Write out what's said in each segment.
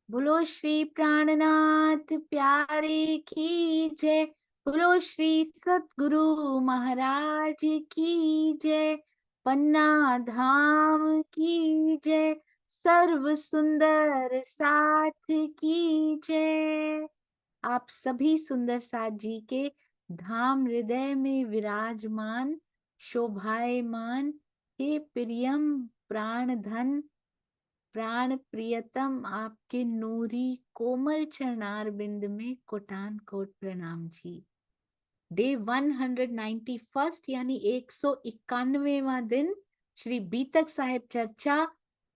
बोलो श्री प्राणनाथ प्यारे की जय। बोलो श्री सतगुरु महाराज की जय। पन्ना धाम की जय। सर्व सुंदर साथ की जय। आप सभी सुंदर साथ जी के धाम हृदय में विराजमान शोभायमान हे प्रियम प्राण धन प्राण प्रियतम आपके नूरी कोमल चरणार बिंद में कोटान कोट प्रणाम जी। डे 191 यानी 191वां दिन श्री बीतक साहिब चर्चा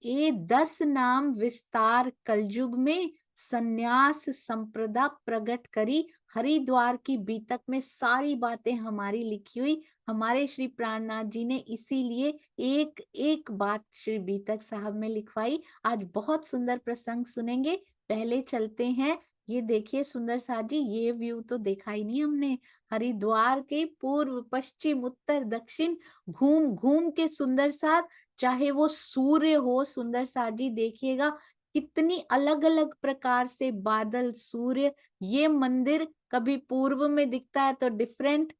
ए 10 नाम विस्तार कलयुग में संन्यास संप्रदा प्रकट करी। हरिद्वार की बीतक में सारी बातें हमारी लिखी हुई हमारे श्री प्राणनाथ जी ने इसीलिए एक एक बात श्री बीतक साहब में लिखवाई। आज बहुत सुंदर प्रसंग सुनेंगे। पहले चलते हैं। ये देखिए सुंदर साथ जी, ये व्यू तो देखा ही नहीं हमने। हरिद्वार के पूर्व पश्चिम उत्तर दक्षिण घूम घूम के सुंदर साथ, चाहे वो सूर्य हो सुंदर साथ जी देखिएगा कितनी अलग अलग प्रकार से बादल सूर्य। ये मंदिर कभी पूर्व में दिखता है तो डिफरेंट,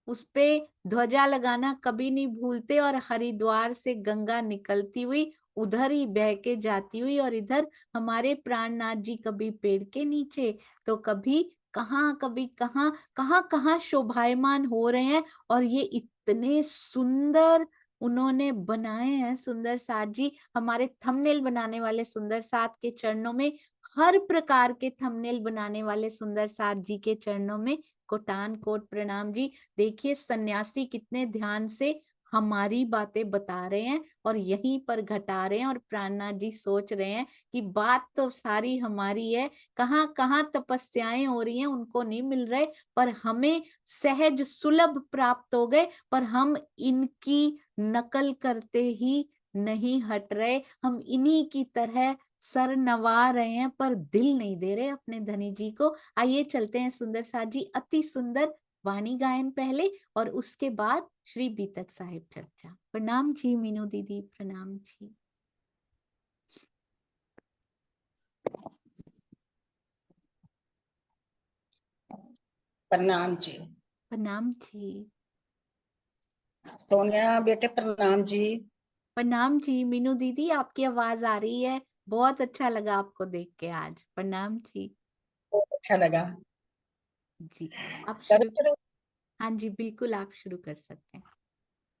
उसपे ध्वजा लगाना कभी नहीं भूलते। और हरिद्वार से गंगा निकलती हुई उधर ही बह के जाती हुई, और इधर हमारे प्राणनाथ जी कभी पेड़ के नीचे तो कभी कहाँ, कभी कहाँ कहाँ कहाँ शोभायमान हो रहे हैं। और ये इतने सुंदर उन्होंने बनाए हैं सुंदर साथ जी। हमारे थंबनेल बनाने वाले सुंदर साथ के चरणों में, हर प्रकार के थंबनेल बनाने वाले सुंदर साथ जी के चरणों में कोटान कोट प्रणाम जी। देखिए सन्यासी कितने ध्यान से हमारी बातें बता रहे हैं और यहीं पर घटा रहे हैं। और प्राणनाथ जी सोच रहे हैं कि बात तो सारी हमारी है, कहाँ कहाँ तपस्याएं हो रही हैं उनको नहीं मिल रहे, पर हमें सहज सुलभ प्राप्त हो गए। पर हम इनकी नकल करते ही नहीं हट रहे, हम इन्हीं की तरह सर नवा रहे हैं पर दिल नहीं दे रहे अपने धनी जी को। आइए चलते हैं सुंदर साथ जी। अति सुंदर वाणी गायन पहले और उसके बाद श्री बीतक साहिब चर्चा। प्रणाम जी मीनू दीदी, प्रणाम जी। प्रणाम जी। प्रणाम जी। सोनिया बेटे प्रणाम जी। प्रणाम जी मीनू दीदी, आपकी आवाज आ रही है। बहुत अच्छा लगा आपको देख के आज। प्रणाम जी। बहुत अच्छा लगा। जी आप करो शुरू। शुरू। हाँ जी बिल्कुल, आप शुरू कर सकते हैं।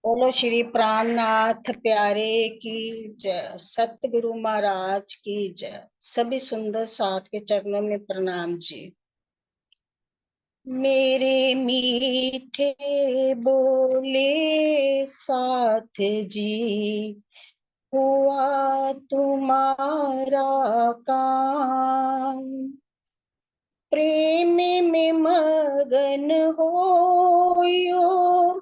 बोलो श्री प्राणनाथ प्यारे की जय, सतगुरु महाराज की जय। सभी सुंदर साथ के चरणों में प्रणाम जी। मेरे मीठे बोले साथ जी, हुआ तुम्हारा काम, प्रेम में मगन होयो,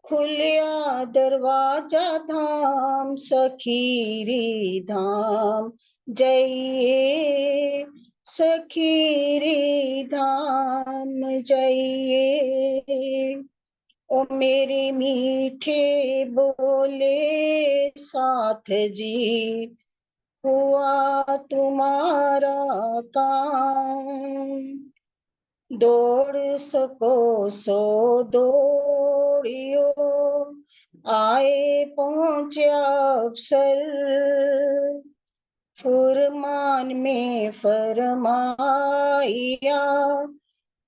खुलिया दरवाजा धाम, सखीरी धाम जइए, सखीरी धाम जइए। ओ मेरे मीठे बोले साथ जी, हुआ तुम्हारा काम, दौड़ सको सो दौड़ियो, आए पहुंचा अवसर, फुरमान में फरमाइया,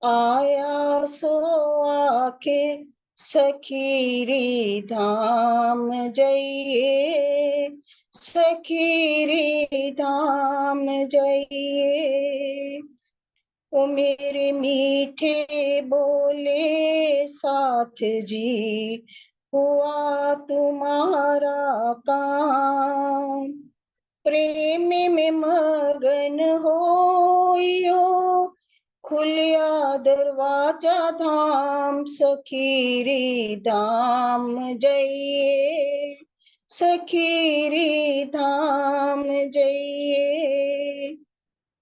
आया सो आके, सखीरी धाम जइए, सखीरी धाम जइए। ओ मेरे मीठे बोले साथ जी, हुआ तुम्हारा काम, प्रेम में मगन होइयो, खुलिया दरवाजा धाम, सखीरी धाम जइए, सखीरी धाम जइए।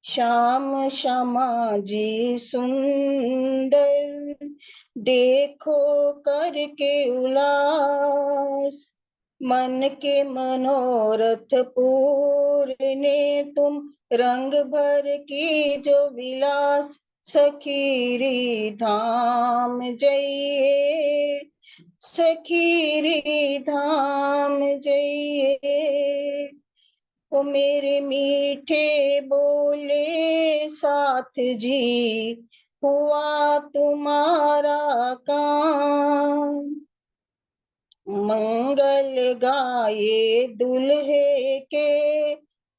श्याम श्यामा जी सुंदर, देखो करके उलास, मन के मनोरथ पूरने तुम, रंग भर की जो विलास सखीरी धाम जइए, सखीरी धाम जइए। ओ मेरे मीठे बोले साथ जी, हुआ तुम्हारा काम। मंगल गाये दुल्हे के,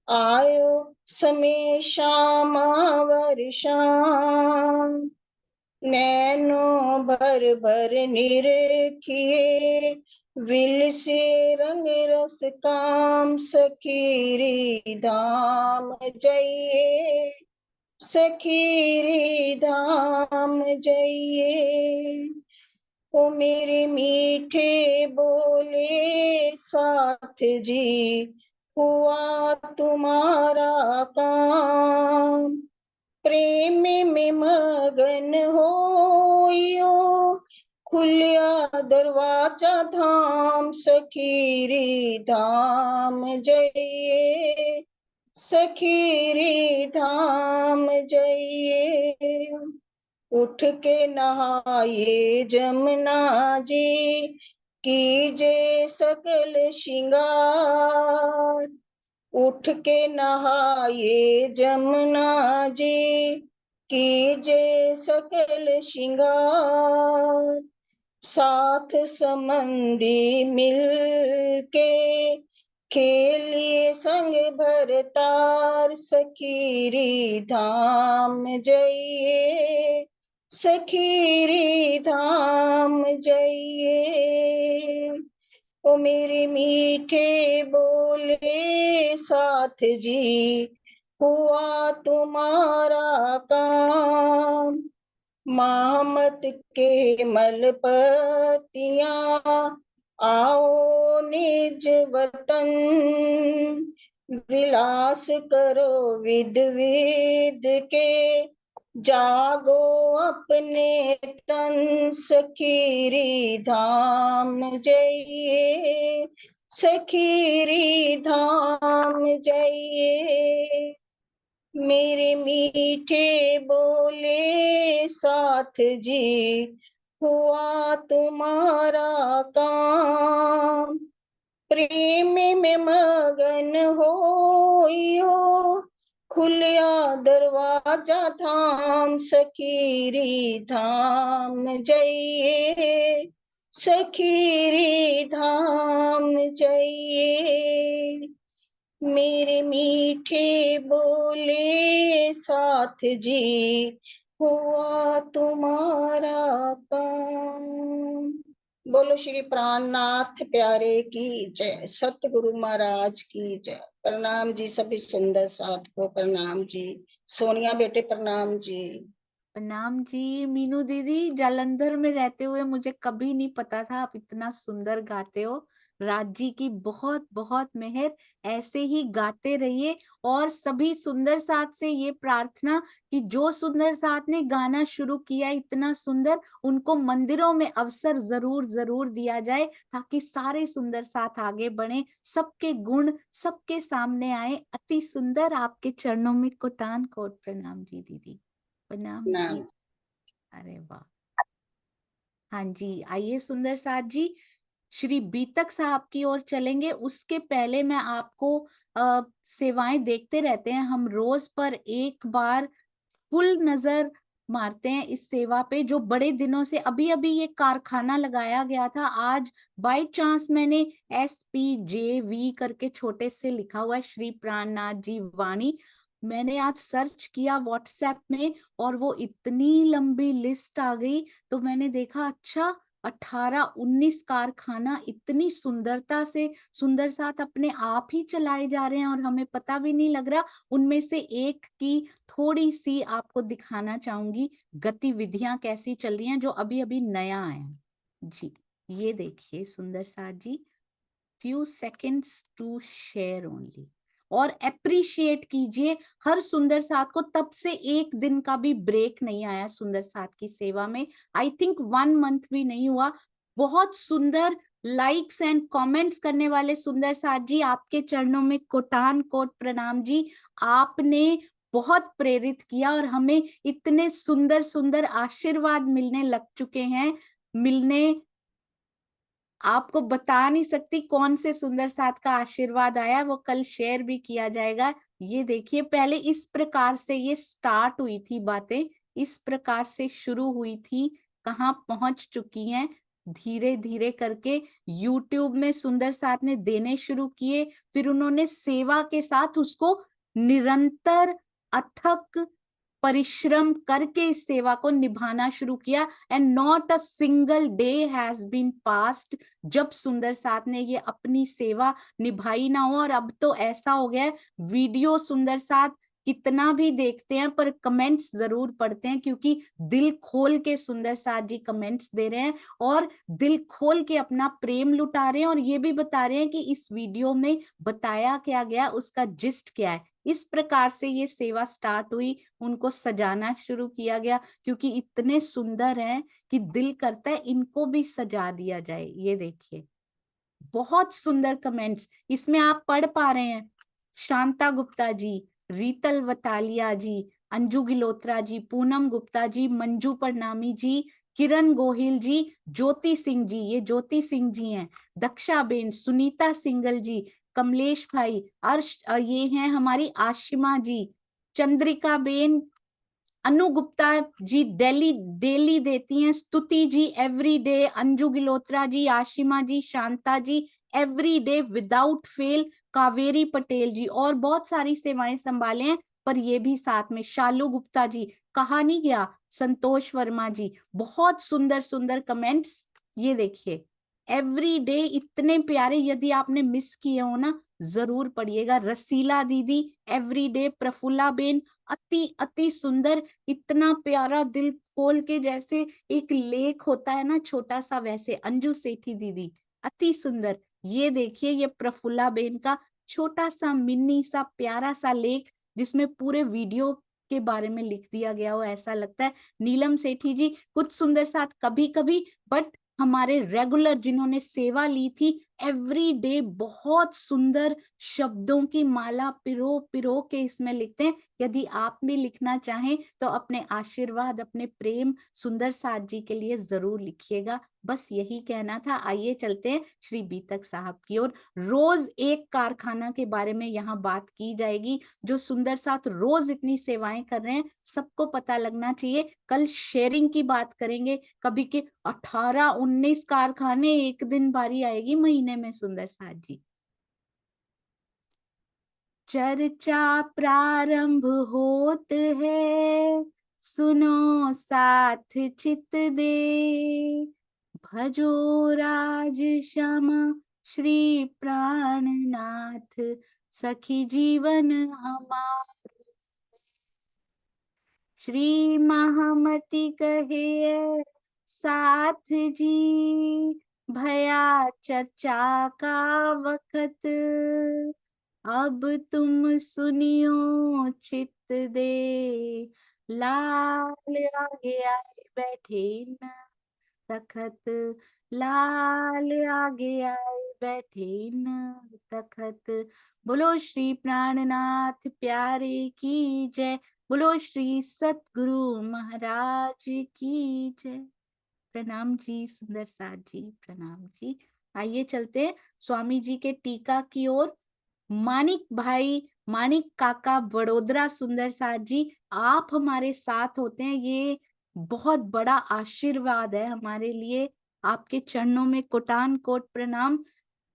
आयो समय श्यामावर श्याम। नैनो भर भर निरखिए, विल से रंग रस काम। सखीरी धाम जइए, सखीरी धाम जइए। ओ मेरे मीठे बोले साथ जी, हुआ तुम्हारा काम। प्रेम में मगन होइयो, खुलिया दरवाजा धाम। सखीरी धाम जइए, सखीरी धाम जइए। उठ के नहाए जमुना जी, कीजे सकल श्रृंगार। उठ के नहाए जमुना जी, कीजे सकल श्रृंगार। साथ संबंधी मिल के, खेलिए संग भरतार। सखीरी धाम जइए, सखीरी धाम जइए। ओ मेरे मीठे बोले साथ जी, हुआ तुम्हारा काम। मामत के मलपतियां, आओ निज वतन। विलास करो विद विद के, जागो अपने तन। सखीरी धाम जइए, सखीरी धाम जइए। मेरे मीठे बोले साथ जी, हुआ तुम्हारा काम। प्रेम में मगन होइयो, खुलिया दरवाजा धाम। सखीरी धाम जइए, सखीरी धाम जइए। मेरे मीठे बोले साथ जी, हुआ तुम्हारा काम। बोलो श्री प्राणनाथ प्यारे की जय, सतगुरु महाराज की जय। प्रणाम जी सभी सुंदर साथ को, प्रणाम जी। सोनिया बेटे प्रणाम जी। प्रणाम जी। मीनू दीदी, जालंधर में रहते हुए मुझे कभी नहीं पता था आप इतना सुंदर गाते हो। राज जी की बहुत बहुत मेहर, ऐसे ही गाते रहिए। और सभी सुंदर साथ से ये प्रार्थना कि जो सुंदर साथ ने गाना शुरू किया इतना सुंदर, उनको मंदिरों में अवसर जरूर जरूर दिया जाए, ताकि सारे सुंदर साथ आगे बढ़े, सबके गुण सबके सामने आए। अति सुंदर, आपके चरणों में कोटान कोट प्रणाम जी दीदी, प्रणाम जी। प्रणाम। अरे वाह। हाँ जी, आइए सुंदर साथ जी, श्री बीतक साहब की ओर चलेंगे। उसके पहले मैं आपको सेवाएं देखते रहते हैं हम रोज, पर एक बार फुल नजर मारते हैं इस सेवा पे, जो बड़े दिनों से अभी अभी ये कारखाना लगाया गया था। आज बाय चांस मैंने SPJV करके छोटे से लिखा हुआ है, श्री प्राणनाथ जी वाणी। मैंने आज सर्च किया व्हाट्सएप में, और वो इतनी लंबी लिस्ट आ गई। तो मैंने देखा, अच्छा 18-19 कारखाना इतनी सुंदरता से सुंदर साथ अपने आप ही चलाए जा रहे हैं, और हमें पता भी नहीं लग रहा। उनमें से एक की थोड़ी सी आपको दिखाना चाहूंगी गतिविधियां कैसी चल रही हैं, जो अभी अभी नया है जी। ये देखिए सुंदर साथ जी, few seconds to share only। और अप्रिशिएट कीजिए हर सुंदर साथ को। तब से एक दिन का भी ब्रेक नहीं आया सुंदर साथ की सेवा में। आई थिंक 1 मंथ भी नहीं हुआ। बहुत सुंदर लाइक्स एंड कमेंट्स करने वाले सुंदर साथ जी, आपके चरणों में कोटान कोट प्रणाम जी। आपने बहुत प्रेरित किया और हमें इतने सुंदर सुंदर आशीर्वाद मिलने लग चुके हैं। मिलने, आपको बता नहीं सकती कौन से सुंदर साथ का आशीर्वाद आया, वो कल शेयर भी किया जाएगा। ये देखिए, पहले इस प्रकार से ये स्टार्ट हुई थी बातें, इस प्रकार से शुरू हुई थी, कहाँ पहुंच चुकी हैं। धीरे धीरे करके यूट्यूब में सुंदर साथ ने देने शुरू किए, फिर उन्होंने सेवा के साथ उसको निरंतर अथक परिश्रम करके इस सेवा को निभाना शुरू किया। And not a single day has been passed जब सुंदर साथ ने ये अपनी सेवा निभाई ना हो। और अब तो ऐसा हो गया है, वीडियो सुंदर साथ कितना भी देखते हैं पर कमेंट्स जरूर पढ़ते हैं, क्योंकि दिल खोल के सुंदर साथ जी कमेंट्स दे रहे हैं और दिल खोल के अपना प्रेम लुटा रहे हैं, और ये भी बता रहे हैं कि इस वीडियो में बताया क्या गया, उसका जिस्ट क्या है। इस प्रकार से ये सेवा स्टार्ट हुई, उनको सजाना शुरू किया गया, क्योंकि इतने सुंदर हैं कि दिल करता है इनको भी सजा दिया जाए। ये देखिए, बहुत सुंदर कमेंट्स इसमें आप पढ़ पा रहे हैं। शांता गुप्ता जी, रीतल वटालिया जी, अंजू गिलोत्रा जी, पूनम गुप्ता जी, मंजू परनामी जी, किरण गोहिल जी, ज्योति सिंह जी, ये ज्योति सिंह जी हैं, दक्षा बेन, सुनीता सिंगल जी, कमलेश भाई, अर्श, ये हैं हमारी आशिमा जी, चंद्रिका बेन, अनु गुप्ता जी डेली डेली देती हैं, Stuti ji every day, Anju Gilotra ji, Ashima ji, Shanta ji every day without fail, Kaveri Patel ji, और बहुत सारी सेवाएं संभाले हैं, पर ये भी साथ में, शालू गुप्ता जी, कहा नहीं गया, संतोष वर्मा जी, बहुत सुंदर सुंदर कमेंट्स। ये देखिए, एवरी डे इतने प्यारे, यदि आपने मिस किए हो ना जरूर पढ़िएगा। रसीला दीदी एवरी डे, प्रफुल्ला बेन अति अति सुंदर, इतना प्यारा दिल खोल के, जैसे एक लेख होता है ना छोटा सा, वैसे अंजू सेठी दीदी अति सुंदर। ये देखिए, ये प्रफुल्ला बेन का छोटा सा मिन्नी सा प्यारा सा लेख, जिसमें पूरे वीडियो के बारे में लिख दिया गया हो, ऐसा लगता है। नीलम सेठी जी, कुछ सुंदर साथ कभी कभी, बट हमारे रेगुलर जिन्होंने सेवा ली थी एवरी डे, बहुत सुंदर शब्दों की माला पिरो पिरो के इसमें लिखते हैं। यदि आप भी लिखना चाहें तो अपने आशीर्वाद, अपने प्रेम सुंदर साथ जी के लिए जरूर लिखिएगा। बस यही कहना था। आइए चलते हैं श्री बीतक साहब की ओर। रोज एक कारखाना के बारे में यहाँ बात की जाएगी, जो सुंदर साथ रोज इतनी सेवाएं कर रहे हैं, सबको पता लगना चाहिए। कल शेयरिंग की बात करेंगे, कभी के 18-19 कारखाने एक दिन बारी आएगी महीने में सुंदर साथ जी। चर्चा प्रारंभ होत है, सुनो साथ चित दे, भजो राज श्यामा श्री प्राणनाथ, सखी जीवन हमार। श्री महामति कहे साथ जी, भया चर्चा का वक्त, अब तुम सुनियो चित दे, लाल आगे आए बैठे न तखत, लाल आगे आए बैठे न तखत। बोलो श्री प्राणनाथ प्यारे की जय, बोलो श्री सतगुरु महाराज की जय। प्रणाम जी सुंदर साथ जी, प्रणाम जी। आइए चलते हैं स्वामी जी के टीका की ओर। मानिक भाई, मानिक काका वडोदरा सुंदर साथ जी, आप हमारे साथ होते हैं, ये बहुत बड़ा आशीर्वाद है हमारे लिए। आपके चरणों में कोटान कोट प्रणाम।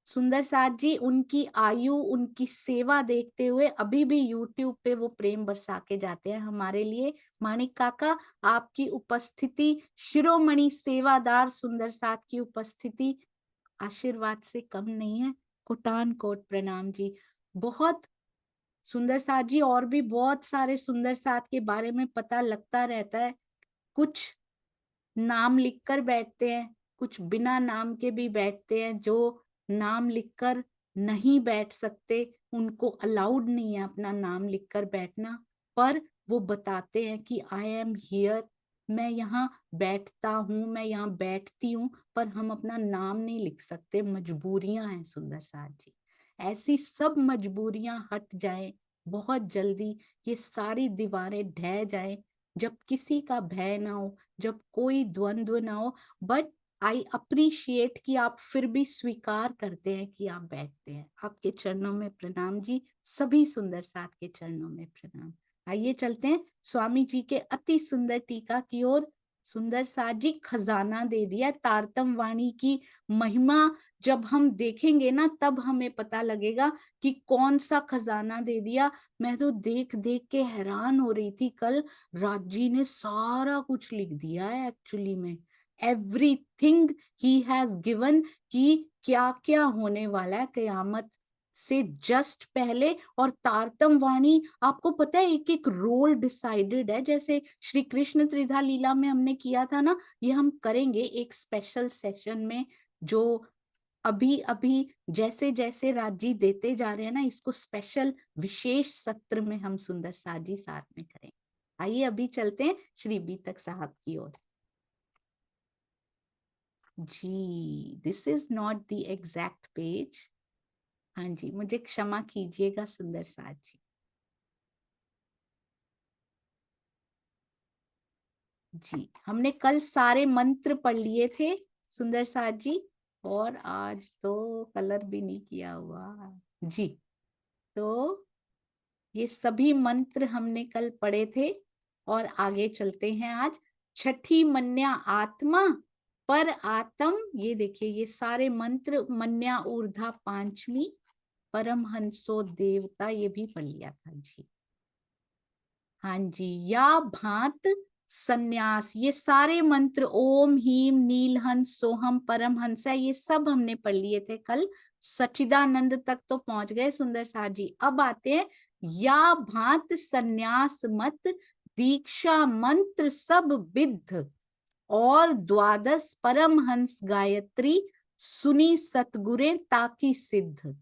सुंदर साथ जी, उनकी आयु, उनकी सेवा देखते हुए अभी भी यूट्यूब पे वो प्रेम बरसा के जाते हैं हमारे लिए। मानिक काका, आपकी उपस्थिति, शिरोमणि सेवादार सुंदर साथ की उपस्थिति आशीर्वाद से कम नहीं है। कोटान कोट प्रणाम जी। बहुत सुंदर साथ जी, और भी बहुत सारे सुंदर साथ के बारे में पता लगता रहता है। कुछ नाम लिखकर बैठते हैं, कुछ बिना नाम के भी बैठते हैं। जो नाम लिखकर नहीं बैठ सकते, उनको अलाउड नहीं है अपना नाम लिखकर बैठना, पर वो बताते हैं कि आई एम हियर, मैं यहाँ बैठता हूँ, मैं यहाँ बैठती हूँ, पर हम अपना नाम नहीं लिख सकते, मजबूरियां हैं सुंदर साथ जी। ऐसी सब मजबूरियां हट जाएं बहुत जल्दी, ये सारी दीवारें ढह जाएं, जब किसी का भय ना हो, जब कोई द्वंद्व ना हो। बट आई अप्रिशिएट कि आप फिर भी स्वीकार करते हैं कि आप बैठते हैं। आपके चरणों में प्रणाम जी, सभी सुंदर साथ के चरणों में प्रणाम। आइए चलते हैं स्वामी जी के अति सुंदर टीका की ओर। सुंदर साथ जी खजाना दे दिया तारतम वाणी की महिमा। जब हम देखेंगे ना तब हमें पता लगेगा कि कौन सा खजाना दे दिया। मैं तो देख देख के हैरान हो रही थी, कल राज जी ने सारा कुछ लिख दिया है एक्चुअली में, एवरीथिंग ही हैज गिवन, कि क्या क्या होने वाला है कयामत से जस्ट पहले। और तारतम वाणी, आपको पता है एक एक रोल डिसाइडेड है, जैसे श्री कृष्ण त्रिधा लीला में हमने किया था ना, ये हम करेंगे एक स्पेशल सेशन में, जो अभी अभी जैसे जैसे राजी देते जा रहे हैं ना, इसको स्पेशल विशेष सत्र में हम सुंदर साजी साथ में करें। आइए अभी चलते हैं श्री बीतक साहब की ओर। जी, this is not the exact page. हाँ जी, मुझे क्षमा कीजिएगा सुंदर साथ जी। जी, हमने कल सारे मंत्र पढ़ लिए थे सुंदर साथ जी, और आज तो कलर भी नहीं किया हुआ जी। तो ये सभी मंत्र हमने कल पढ़े थे, और आगे चलते हैं आज। छठी मन्या आत्मा पर आत्म, ये देखिए ये सारे मंत्र, मन्या ऊर्धा पांचवी, परमहंसो देवता, ये भी पढ़ लिया था जी। हाँ जी, या भांत संन्यास, ये सारे मंत्र, ओम हीम नीलहंस सोहम परमहंस है, ये सब हमने पढ़ लिए थे कल। सच्चिदानंद तक तो पहुंच गए सुंदर साथ जी। अब आते हैं या भांत संन्यास मत, दीक्षा मंत्र सब विद्ध, और द्वादश परमहंस गायत्री, सुनी सतगुरे ताकि सिद्ध।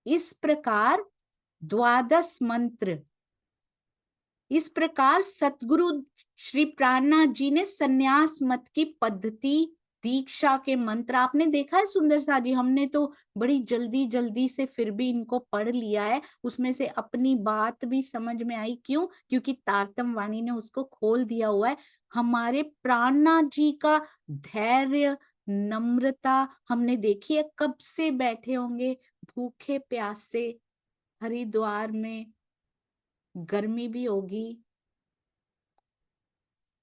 इस प्रकार द्वादश मंत्र, इस प्रकार सतगुरु श्री प्राणनाथ जी ने संन्यास मत की पद्धति, दीक्षा के मंत्र, आपने देखा है सुंदर सा जी, हमने तो बड़ी जल्दी जल्दी से फिर भी इनको पढ़ लिया है, उसमें से अपनी बात भी समझ में आई। क्यों? क्योंकि तारतम वाणी ने उसको खोल दिया हुआ है। हमारे प्राणनाथ जी का धैर्य, नम्रता हमने देखी है, कब से बैठे होंगे भूखे प्यासे हरिद्वार में, गर्मी भी होगी,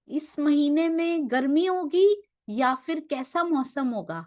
इस महीने में गर्मी होगी या फिर कैसा मौसम होगा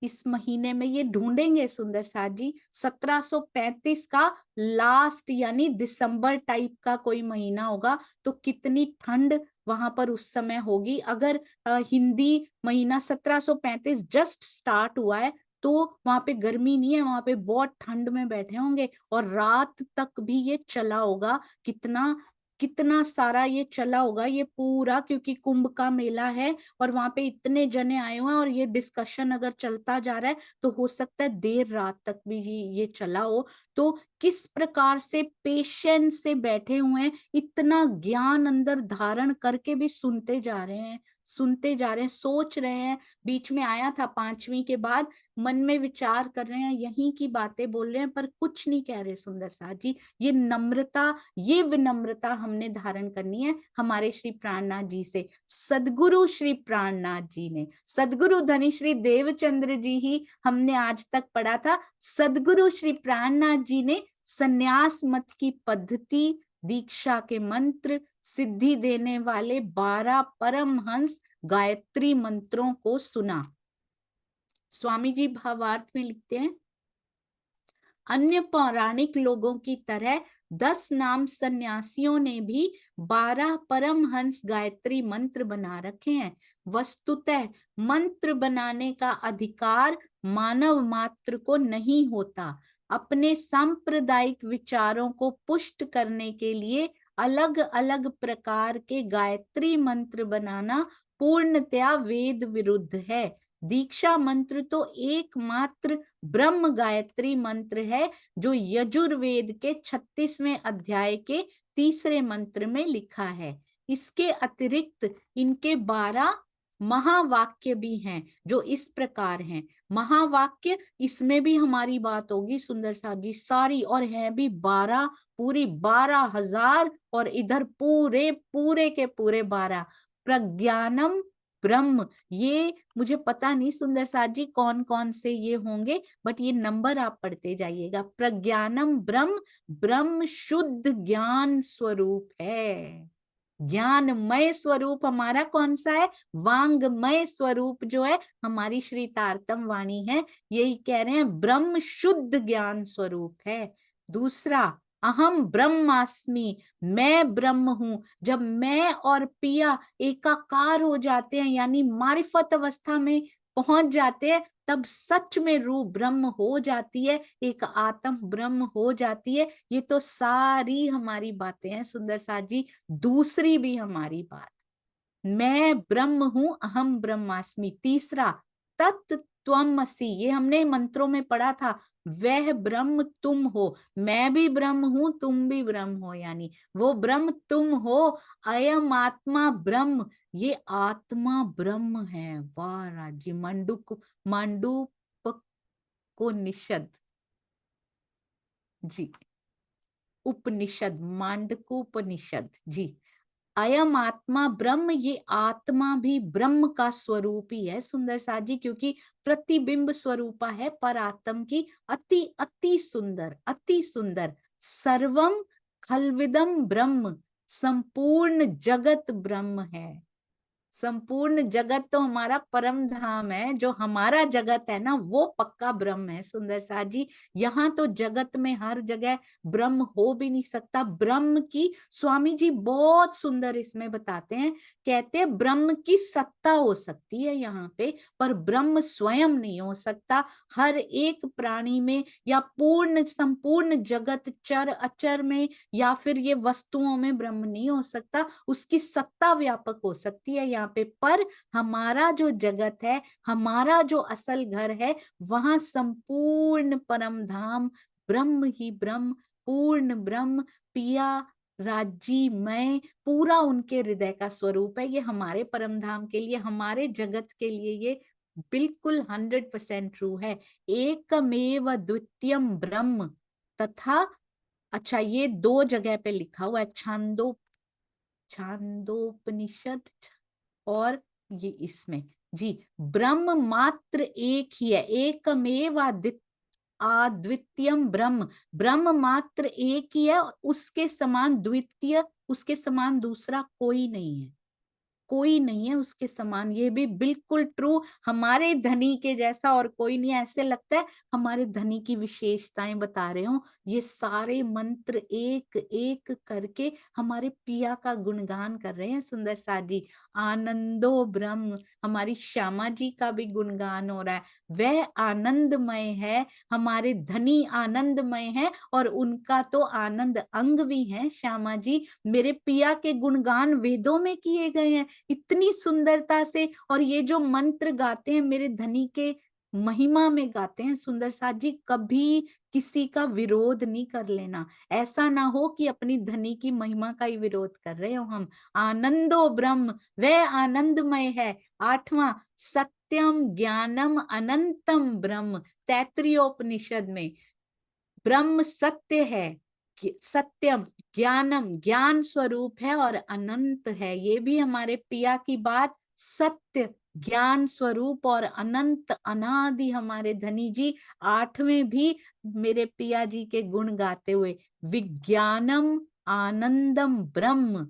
इस महीने में, ये ढूंढेंगे सुंदर साथ जी। 1735 का लास्ट यानी दिसंबर टाइप का कोई महीना होगा, तो कितनी ठंड वहां पर उस समय होगी। अगर हिंदी महीना 1735 जस्ट स्टार्ट हुआ है, तो वहां पे गर्मी नहीं है, वहां पे बहुत ठंड में बैठे होंगे, और रात तक भी ये चला होगा। कितना कितना सारा ये चला होगा ये पूरा, क्योंकि कुंभ का मेला है और वहां पे इतने जने आए हुए हैं, और ये डिस्कशन अगर चलता जा रहा है तो हो सकता है देर रात तक भी ये चला हो। तो किस प्रकार से पेशेंस से बैठे हुए हैं, इतना ज्ञान अंदर धारण करके भी सुनते जा रहे हैं, सुनते जा रहे हैं, सोच रहे हैं। बीच में आया था पांचवी के बाद, मन में विचार कर रहे हैं, यहीं की बातें बोल रहे हैं, पर कुछ नहीं कह रहे सुंदर साथ जी। ये नम्रता, ये विनम्रता हमने धारण करनी है हमारे श्री प्राणनाथ जी से। सदगुरु श्री प्राणनाथ जी ने, सदगुरु धनी श्री देवचंद्र जी ही हमने आज तक पढ़ा था, सदगुरु श्री प्राणनाथ जी ने संन्यास मत की पद्धति, दीक्षा के मंत्र, सिद्धि देने वाले 12 परमहंस गायत्री मंत्रों को सुना। स्वामी जी भावार्थ में लिखते हैं, अन्य पौराणिक लोगों की तरह 10 नाम सन्यासियों ने भी 12 परमहंस गायत्री मंत्र बना रखे हैं। वस्तुतः मंत्र बनाने का अधिकार मानव मात्र को नहीं होता। अपने सांप्रदायिक विचारों को पुष्ट करने के लिए अलग अलग प्रकार के गायत्री मंत्र बनाना पूर्णतया वेद विरुद्ध है। दीक्षा मंत्र तो एकमात्र ब्रह्म गायत्री मंत्र है, जो यजुर्वेद के 36वें अध्याय के तीसरे मंत्र में लिखा है। इसके अतिरिक्त इनके 12 महावाक्य भी हैं जो इस प्रकार हैं। महावाक्य, इसमें भी हमारी बात होगी सुंदर साथ जी सारी, और है भी 12, पूरी 12,000, और इधर पूरे पूरे के पूरे 12। प्रज्ञानम ब्रह्म, ये मुझे पता नहीं सुंदर साथ जी कौन कौन से ये होंगे, बट ये नंबर आप पढ़ते जाइएगा। प्रज्ञानम ब्रह्म, ब्रह्म शुद्ध ज्ञान स्वरूप है। ज्ञानमय स्वरूप हमारा कौन सा है? वांगमय स्वरूप जो है हमारी श्री तारतम वाणी है, यही कह रहे हैं ब्रह्म शुद्ध ज्ञान स्वरूप है। दूसरा, अहम ब्रह्मास्मि, मैं ब्रह्म हूं। जब मैं और पिया एकाकार हो जाते हैं, यानी मारिफत अवस्था में पहुंच जाते हैं, तब सच में रूह ब्रह्म हो जाती है, एक आत्म ब्रह्म हो जाती है। ये तो सारी हमारी बातें हैं सुंदर साथ जी। दूसरी भी हमारी बात, मैं ब्रह्म हूं, अहम ब्रह्मास्मि। तीसरा, तत्त्वमसि, ये हमने मंत्रों में पढ़ा था, वह ब्रह्म तुम हो। मैं भी ब्रह्म हूं, तुम भी ब्रह्म हो, यानी वो ब्रह्म तुम हो। अयम आत्मा ब्रह्म, ये आत्मा ब्रह्म है। वाह राजी, मांडूक को निषद जी, उपनिषद, मांडकोपनिषद जी। अयम आत्मा ब्रह्म, ये आत्मा भी ब्रह्म का स्वरूप ही है सुंदर साथ जी, क्योंकि प्रतिबिंब स्वरूपा है पर आत्म की। अति अति सुंदर, अति सुंदर। सर्वम खलविदम ब्रह्म, संपूर्ण जगत ब्रह्म है। संपूर्ण जगत तो हमारा परम धाम है, जो हमारा जगत है ना वो पक्का ब्रह्म है सुंदर साथ जी। यहाँ तो जगत में हर जगह ब्रह्म हो भी नहीं सकता। ब्रह्म की, स्वामी जी बहुत सुंदर इसमें बताते हैं, कहते हैं ब्रह्म की सत्ता हो सकती है यहाँ पे, पर ब्रह्म स्वयं नहीं हो सकता। हर एक प्राणी में, या पूर्ण संपूर्ण जगत चर अचर में, या फिर ये वस्तुओं में ब्रह्म नहीं हो सकता। उसकी सत्ता व्यापक हो सकती है यहाँ पे, पर हमारा जो जगत है, हमारा जो असल घर है, वहां संपूर्ण परम धाम ब्रह्म ही ब्रह्म, पूर्ण ब्रह्म, पिया राजी मैं, पूरा उनके हृदय का स्वरूप है। ये हमारे परम धाम के लिए, हमारे जगत के लिए ये बिल्कुल 100% ट्रू है। एकमेव द्वितीयम ब्रह्म तथा, अच्छा ये 2 जगह पे लिखा हुआ है, छांदोपनिषद और ये इसमें जी, ब्रह्म मात्र एक ही है। एकमेव अद्वितीयम ब्रह्म, ब्रह्म मात्र एक ही है, और उसके समान द्वितीय, उसके समान दूसरा कोई नहीं है, कोई नहीं है उसके समान। ये भी बिल्कुल ट्रू, हमारे धनी के जैसा और कोई नहीं। ऐसे लगता है हमारे धनी की विशेषताएं बता रहे हो। ये सारे मंत्र एक एक करके हमारे पिया का गुणगान कर रहे हैं सुंदर साथ जी। आनंदो ब्रह्म, हमारी श्यामा जी का भी गुणगान हो रहा है। वह आनंदमय है, हमारे धनी आनंदमय है, और उनका तो आनंद अंग भी है श्यामा जी। मेरे पिया के गुणगान वेदों में किए गए हैं इतनी सुंदरता से, और ये जो मंत्र गाते हैं मेरे धनी के महिमा में गाते हैं सुंदर साथ जी। कभी किसी का विरोध नहीं कर लेना, ऐसा ना हो कि अपनी धनी की महिमा का ही विरोध कर रहे हो हम। आनंदो ब्रह्म, वह आनंदमय है। 8वां, सत्यम ज्ञानम अनंतम ब्रह्म, तैत्तरीयोपनिषद में ब्रह्म सत्य है, सत्यम ज्ञानम ज्ञान स्वरूप है, और अनंत है। ये भी हमारे पिया की बात, सत्य ज्ञान स्वरूप और अनंत अनादि हमारे धनी जी 8वें भी मेरे पिया जी के गुण गाते हुए, विज्ञानम आनंदम ब्रह्म,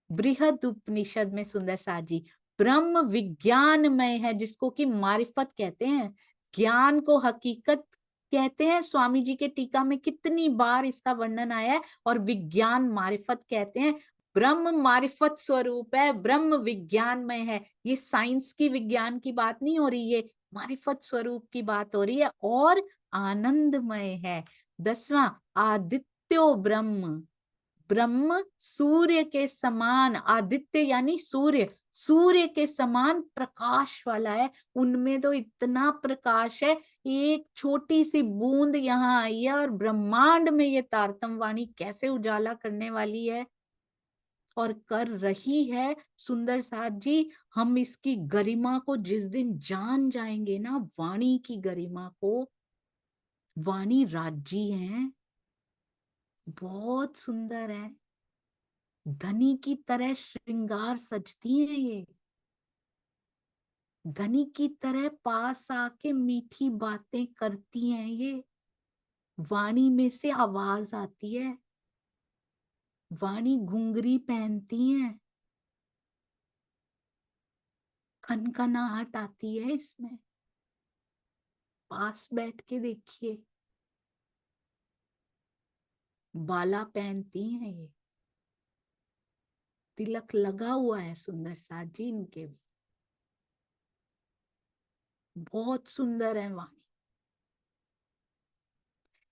बृहद उपनिषद में सुंदर साथ जी, ब्रह्म विज्ञानमय है, जिसको कि मारिफत कहते हैं, ज्ञान को हकीकत कहते हैं। स्वामी जी के टीका में कितनी बार इसका वर्णन आया है, और विज्ञान मारिफत कहते हैं। ब्रह्म मारिफत स्वरूप है, ब्रह्म विज्ञानमय है। ये साइंस की, विज्ञान की बात नहीं हो रही, ये मारिफत स्वरूप की बात हो रही है, और आनंदमय है। 10वां, आदित्यो ब्रह्म, ब्रह्म सूर्य के समान, आदित्य यानी सूर्य, सूर्य के समान प्रकाश वाला है। उनमें तो इतना प्रकाश है, एक छोटी सी बूंद यहाँ आई है और ब्रह्मांड में ये तारतम वाणी कैसे उजाला करने वाली है। और कर रही है। सुंदर साथ जी, हम इसकी गरिमा को जिस दिन जान जाएंगे ना, वाणी की गरिमा को, वाणी राज्य है, बहुत सुंदर है, धनी की तरह श्रृंगार सजती है ये, धनी की तरह पास आके मीठी बातें करती हैं ये, वाणी में से आवाज आती है, वाणी घुंघरी पहनती हैं, खनखनाहट आती है इसमें, पास बैठ के देखिए, बाला पहनती हैं ये, तिलक लगा हुआ है सुंदर साथ जी इनके भी, बहुत सुंदर है वाणी।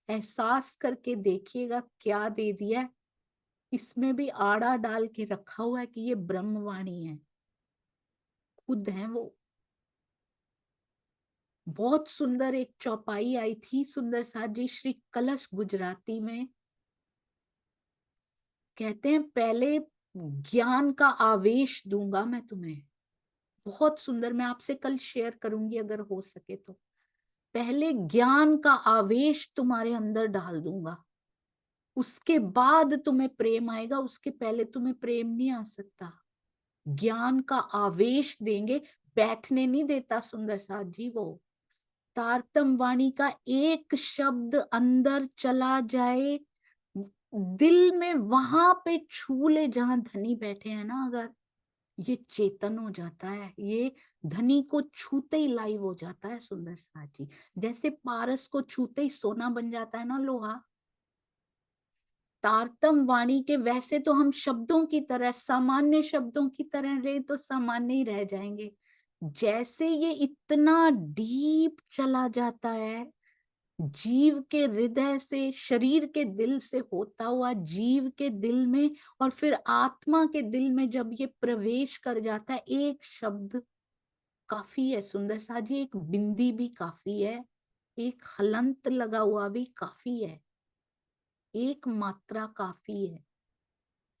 एहसास करके देखिएगा क्या दे दिया है, इसमें भी आड़ा डाल के रखा हुआ है कि ये ब्रह्मवाणी है, खुद है वो। बहुत सुंदर एक चौपाई आई थी सुंदर साथ जी श्री कलश गुजराती में, कहते हैं पहले ज्ञान का आवेश दूंगा मैं तुम्हें, बहुत सुंदर, मैं आपसे कल शेयर करूंगी अगर हो सके तो। पहले ज्ञान का आवेश तुम्हारे अंदर डाल दूंगा, उसके बाद तुम्हें प्रेम आएगा, उसके पहले तुम्हें प्रेम नहीं आ सकता। ज्ञान का आवेश देंगे, बैठने नहीं देता सुंदर साथ जी वो। तारतम वाणी का एक शब्द अंदर चला जाए, दिल में वहां पे छू ले जहां धनी बैठे हैं ना, अगर ये चेतन हो जाता है, ये धनी को छूते ही लाइव हो जाता है सुंदर साथ जी। जैसे पारस को छूते ही सोना बन जाता है ना लोहा, तारतम वाणी के वैसे तो हम शब्दों की तरह, सामान्य शब्दों की तरह रहे तो सामान्य ही रह जाएंगे, जैसे ये इतना डीप चला जाता है, जीव के हृदय से, शरीर के दिल से होता हुआ जीव के दिल में, और फिर आत्मा के दिल में जब ये प्रवेश कर जाता है, एक शब्द काफी है सुंदर सा जी, एक बिंदी भी काफी है, एक हलंत लगा हुआ भी काफी है, एक मात्रा काफी है,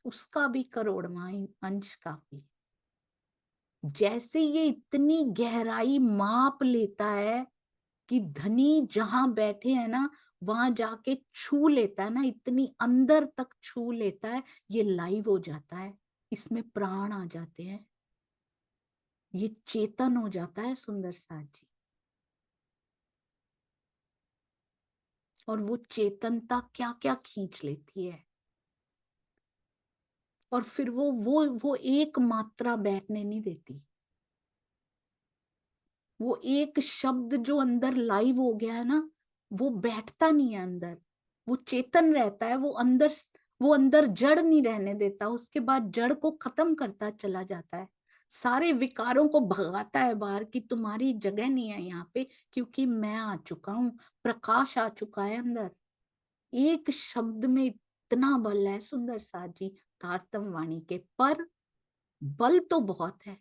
उसका भी करोड़वां अंश काफी है। जैसे ये इतनी गहराई माप लेता है कि धनी जहां बैठे हैं ना, वहां जाके छू लेता है ना, इतनी अंदर तक छू लेता है, ये लाइव हो जाता है, इसमें प्राण आ जाते हैं, ये चेतन हो जाता है सुंदर साथ जी। और वो चेतनता क्या क्या खींच लेती है, और फिर वो एक मात्रा बैठने नहीं देती, वो एक शब्द जो अंदर लाइव हो गया है ना, वो बैठता नहीं है अंदर, वो चेतन रहता है, वो अंदर जड़ नहीं रहने देता, उसके बाद जड़ को खत्म करता चला जाता है, सारे विकारों को भगाता है बाहर कि तुम्हारी जगह नहीं है यहाँ पे, क्योंकि मैं आ चुका हूँ, प्रकाश आ चुका है अंदर। एक शब्द में इतना बल है सुंदर साथ जी तारतम वाणी के, पर बल तो बहुत है,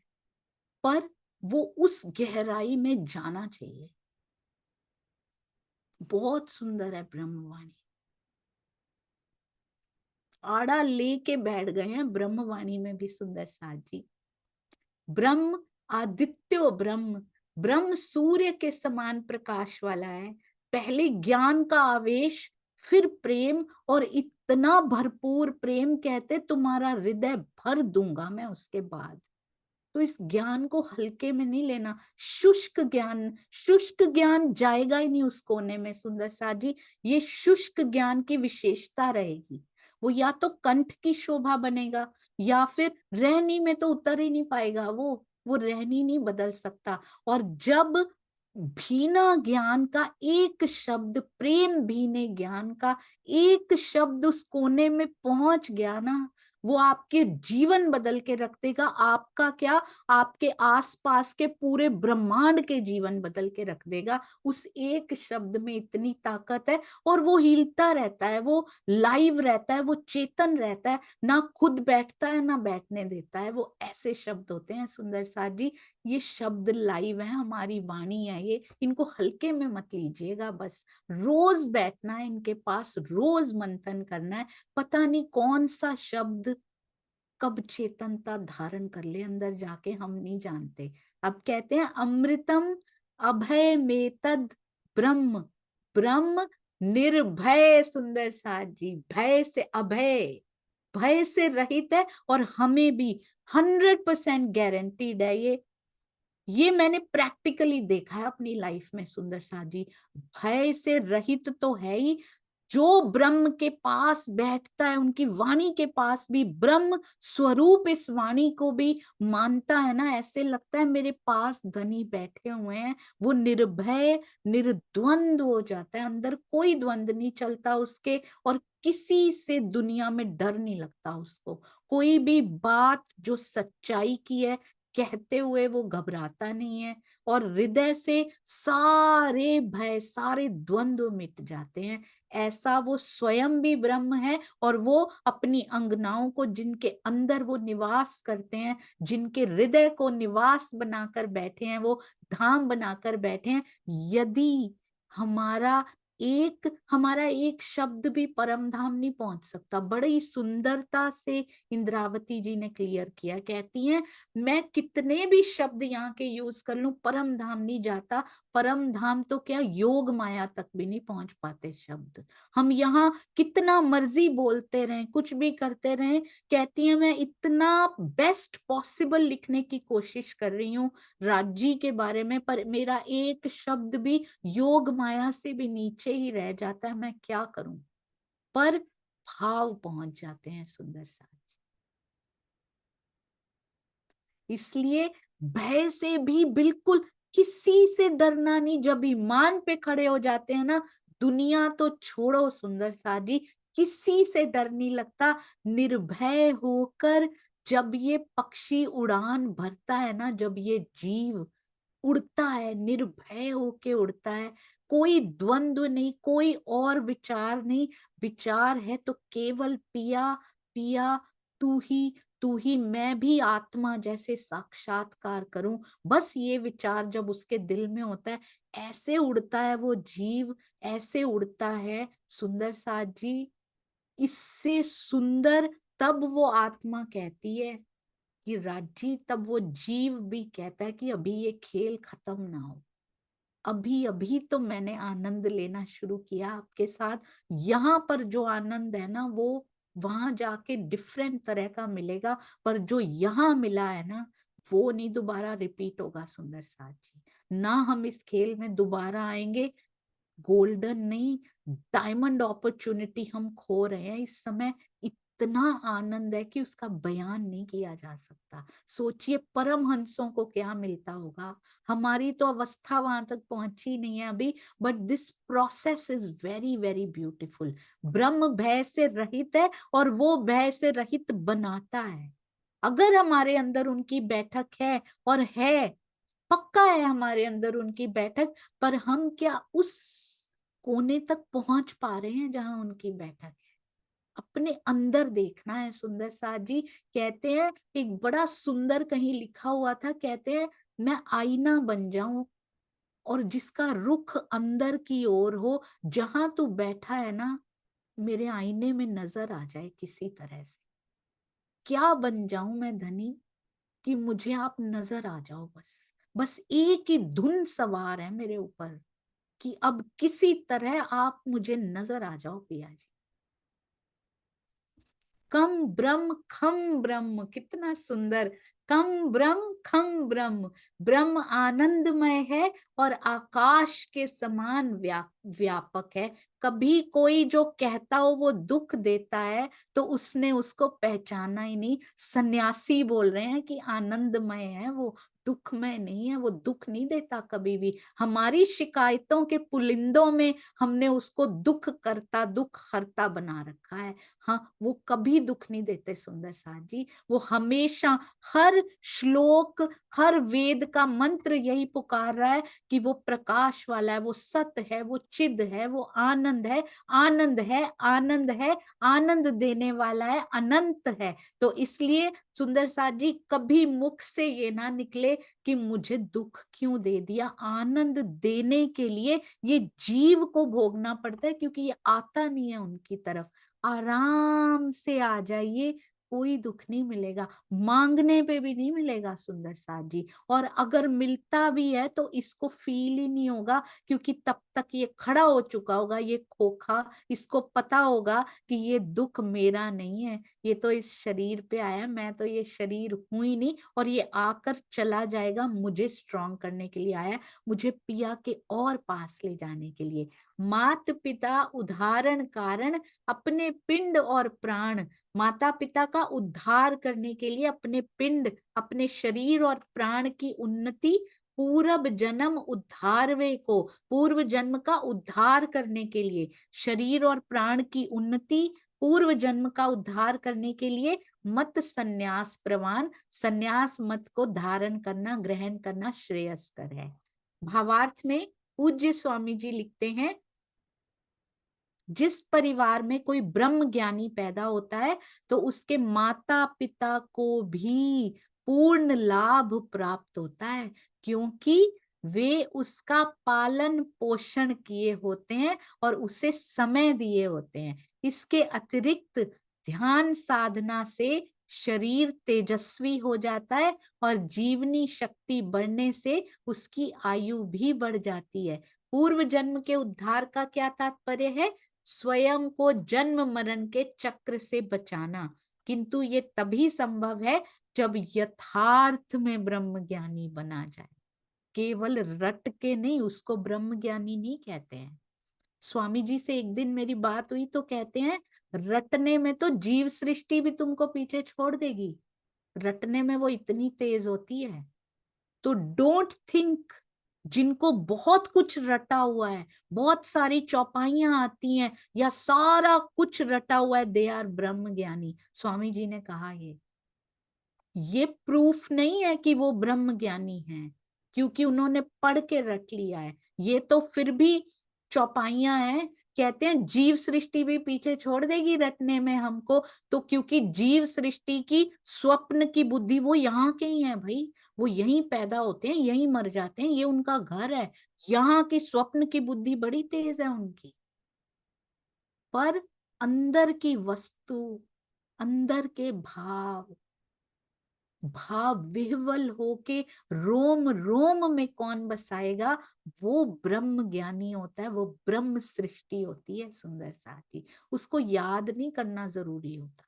पर वो उस गहराई में जाना चाहिए। बहुत सुंदर है ब्रह्मवाणी, आड़ा लेके बैठ गए हैं ब्रह्मवाणी में भी सुंदर साथ जी। ब्रह्म आदित्यो ब्रह्म, ब्रह्म सूर्य के समान प्रकाश वाला है, पहले ज्ञान का आवेश, फिर प्रेम, और इतना भरपूर प्रेम, कहते तुम्हारा हृदय भर दूंगा मैं उसके बाद। तो इस ज्ञान को हल्के में नहीं लेना, शुष्क ज्ञान जाएगा ही नहीं उस कोने में सुंदर साथ जी, ये शुष्क ज्ञान की विशेषता रहेगी, वो या तो कंठ की शोभा बनेगा, या फिर रहनी में तो उतर ही नहीं पाएगा वो रहनी नहीं बदल सकता। और जब भीना ज्ञान का एक शब्द, प्रेम भीने ज्ञान का एक शब्द उस कोने में पहुंच गया ना, वो आपके जीवन बदल के रख देगा, आपका क्या, आपके आसपास के पूरे ब्रह्मांड के जीवन बदल के रख देगा, उस एक शब्द में इतनी ताकत है। और वो हिलता रहता है, वो लाइव रहता है, वो चेतन रहता है, ना खुद बैठता है ना बैठने देता है, वो ऐसे शब्द होते हैं सुंदर साथ जी। ये शब्द लाइव है, हमारी वाणी है ये, इनको हल्के में मत लीजिएगा, बस रोज बैठना है इनके पास, रोज मंथन करना है, पता नहीं कौन सा शब्द कब चेतनता धारण कर ले अंदर जाके हम नहीं जानते। अब कहते हैं अमृतम अभय में तद ब्रह्म, ब्रह्म निर्भय। सुंदर साथ जी, भय से अभय, भय से रहित है, और हमें भी 100% गारंटीड है ये मैंने प्रैक्टिकली देखा है अपनी लाइफ में। सुंदर साथ जी, भय से रहित तो है ही। जो ब्रह्म के पास बैठता है, उनकी वाणी के पास भी ब्रह्म स्वरूप इस वाणी को भी मानता है ना, ऐसे लगता है मेरे पास धनी बैठे हुए हैं। वो निर्भय निर्द्वंद हो जाता है, अंदर कोई द्वंद नहीं चलता उसके, और किसी से दुनिया में डर नहीं लगता उसको। कोई भी बात जो सच्चाई की है कहते हुए वो घबराता नहीं है, और हृदय से सारे भय सारे द्वंद्व मिट जाते हैं। ऐसा वो स्वयं भी ब्रह्म है, और वो अपनी अंगनाओं को, जिनके अंदर वो निवास करते हैं, जिनके हृदय को निवास बनाकर बैठे हैं, वो धाम बनाकर बैठे हैं। यदि हमारा एक शब्द भी परम धाम नहीं पहुंच सकता। बड़ी सुंदरता से इंद्रावती जी ने क्लियर किया, कहती हैं मैं कितने भी शब्द यहाँ के यूज कर लूं, परम धाम नहीं जाता। परम धाम तो क्या, योग माया तक भी नहीं पहुंच पाते शब्द। हम यहाँ कितना मर्जी बोलते रहें, कुछ भी करते रहें, कहती है मैं इतना बेस्ट पॉसिबल लिखने की कोशिश कर रही हूँ राज्य के बारे में, पर मेरा एक शब्द भी योग माया से भी नीचे ही रह जाता है। मैं क्या करूं? पर भाव पहुंच जाते हैं सुंदर सा। इसलिए भय से भी बिल्कुल किसी से डरना नहीं। जब ईमान पे खड़े हो जाते हैं ना, दुनिया तो छोड़ो सुंदर सा जी, किसी से डर नहीं लगता। निर्भय होकर जब ये पक्षी उड़ान भरता है ना, जब ये जीव उड़ता है, निर्भय होके उड़ता है, कोई द्वंद्व नहीं, कोई और विचार नहीं। विचार है तो केवल पिया पिया, तू ही तू ही, मैं भी आत्मा जैसे साक्षात्कार करूं। बस ये विचार जब उसके दिल में होता है, ऐसे उड़ता है वो जीव, ऐसे उड़ता है सुंदर साथ जी। इससे सुंदर तब वो आत्मा कहती है कि राजी, तब वो जीव भी कहता है कि अभी ये खेल खत्म ना हो, अभी अभी तो मैंने आनंद लेना शुरू किया आपके साथ। यहाँ पर जो आनंद है ना, वो वहां जाके डिफरेंट तरह का मिलेगा, पर जो यहाँ मिला है ना, वो नहीं दोबारा रिपीट होगा सुंदर साथ जी। ना हम इस खेल में दोबारा आएंगे। गोल्डन नहीं, डायमंड अपॉर्चुनिटी हम खो रहे हैं इस समय। इतना आनंद है कि उसका बयान नहीं किया जा सकता। सोचिए परमहंसों को क्या मिलता होगा। हमारी तो अवस्था वहां तक पहुंची नहीं है अभी, but this process is very very beautiful. ब्रह्म भय से रहित है, और वो भय से रहित बनाता है। अगर हमारे अंदर उनकी बैठक है, और है, पक्का है हमारे अंदर उनकी बैठक, पर हम क्या उस कोने तक पहुंच पा रहे हैं जहां उनकी बैठक है? अपने अंदर देखना है सुंदर साथ जी। कहते हैं एक बड़ा सुंदर कहीं लिखा हुआ था, कहते हैं मैं आईना बन जाऊं, और जिसका रुख अंदर की ओर हो, जहां तू बैठा है ना, मेरे आईने में नजर आ जाए किसी तरह से। क्या बन जाऊं मैं धनी, कि मुझे आप नजर आ जाओ। बस बस एक ही धुन सवार है मेरे ऊपर, कि अब किसी तरह आप मुझे नजर आ जाओ पिया जी। कम ब्रह्म खम ब्रह्म, कितना सुंदर। कम ब्रह्म खम ब्रह्म, ब्रह्म आनंदमय है, और आकाश के समान व्यापक है। कभी कोई जो कहता हो वो दुख देता है, तो उसने उसको पहचाना ही नहीं। सन्यासी बोल रहे हैं कि आनंदमय है वो, दुखमय नहीं है। वो दुख नहीं देता कभी भी। हमारी शिकायतों के पुलिंदों में हमने उसको दुख करता, दुख हरता बना रखा है। हाँ, वो कभी दुख नहीं देते सुंदर साथ जी। वो हमेशा हर श्लोक, हर वेद का मंत्र यही पुकार रहा है कि वो प्रकाश वाला है, वो सत्य है, वो चिद है, वो आनंद है, आनंद है, आनंद है, आनंद देने वाला है, अनंत है। तो इसलिए सुंदर साथ जी, कभी मुख से ये ना निकले कि मुझे दुख क्यों दे दिया। आनंद देने के लिए ये जीव को भोगना पड़ता है, क्योंकि ये आता नहीं है उनकी तरफ। आराम से आ जाइए, कोई दुख नहीं मिलेगा, मांगने पे भी नहीं मिलेगा सुंदर साथ जी। और अगर मिलता भी है तो इसको फील ही नहीं होगा, क्योंकि तब तक ये खड़ा हो चुका होगा, ये खोखा, इसको पता होगा कि ये दुख मेरा नहीं है, ये तो इस शरीर पे आया, मैं तो ये शरीर हूं ही नहीं, और ये आकर चला जाएगा, मुझे स्ट्रांग करने के लिए आया, मुझे पिया के और पास ले जाने के लिए। मात पिता उदाहरण कारण अपने पिंड और प्राण, माता पिता का उद्धार करने के लिए अपने पिंड, अपने शरीर और प्राण की उन्नति, पूर्व जन्म उद्धारवे को, पूर्व जन्म का उद्धार करने के लिए, शरीर और प्राण की उन्नति, पूर्व जन्म का उद्धार करने के लिए मत संन्यास प्रवान, संन्यास मत को धारण करना, ग्रहण करना श्रेयस्कर है। भावार्थ में पूज्य स्वामी जी लिखते हैं, जिस परिवार में कोई ब्रह्म ज्ञानी पैदा होता है तो उसके माता पिता को भी पूर्ण लाभ प्राप्त होता है, क्योंकि वे उसका पालन पोषण किए होते हैं और उसे समय दिए होते हैं। इसके अतिरिक्त ध्यान साधना से शरीर तेजस्वी हो जाता है और जीवनी शक्ति बढ़ने से उसकी आयु भी बढ़ जाती है। पूर्व जन्म के उद्धार का क्या तात्पर्य है? स्वयं को जन्म मरण के चक्र से बचाना, किंतु ये तभी संभव है जब यथार्थ में ब्रह्म ज्ञानी बना जाए। केवल रट के नहीं, उसको ब्रह्म ज्ञानी नहीं कहते हैं। स्वामी जी से एक दिन मेरी बात हुई तो कहते हैं, रटने में तो जीव सृष्टि भी तुमको पीछे छोड़ देगी, रटने में वो इतनी तेज होती है। तो डोंट थिंक, जिनको बहुत कुछ रटा हुआ है, बहुत सारी चौपाइयां आती हैं या सारा कुछ रटा हुआ है, दे आर ब्रह्म ज्ञानी। स्वामी जी ने कहा ये प्रूफ नहीं है कि वो ब्रह्म ज्ञानी हैं, क्योंकि उन्होंने पढ़ के रट लिया है, ये तो फिर भी चौपाइयां हैं। कहते हैं जीव सृष्टि भी पीछे छोड़ देगी रटने में हमको, तो क्योंकि जीव सृष्टि की स्वप्न की बुद्धि, वो यहाँ के ही है भाई, वो यहीं पैदा होते हैं, यहीं मर जाते हैं, ये उनका घर है। यहाँ की स्वप्न की बुद्धि बड़ी तेज है उनकी, पर अंदर की वस्तु, अंदर के भाव, भाव विह्वल होके रोम रोम में कौन बसाएगा, वो ब्रह्म ज्ञानी होता है, वो ब्रह्म सृष्टि होती है सुंदर साथी। उसको याद नहीं करना जरूरी होता,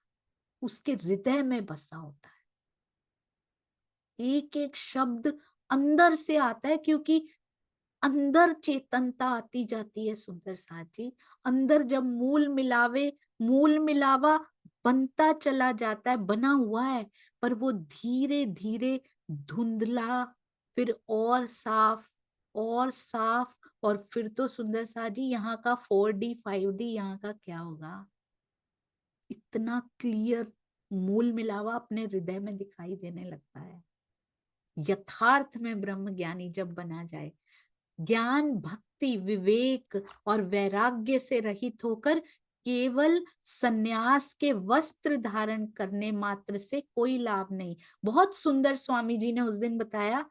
उसके हृदय में बसा होता है। एक एक शब्द अंदर से आता है, क्योंकि अंदर चेतनता आती जाती है सुंदर साथी। अंदर जब मूल मिलावे, मूल मिलावा बनता चला जाता है, बना हुआ है, पर वो धीरे धीरे धुंधला, फिर और साफ, और साफ, और फिर तो सुंदर साथी यहाँ का 4D 5D यहाँ का क्या होगा। इतना क्लियर मूल मिलावा अपने हृदय में दिखाई देने लगता है। यथार्थ में ब्रह्म ज्ञानी जब बना जाए, ज्ञान भक्ति विवेक और वैराग्य से रहित होकर केवल सन्यास के वस्त्र धारण करने मात्र से कोई लाभ नहीं। बहुत सुंदर स्वामी जी ने उस दिन बताया,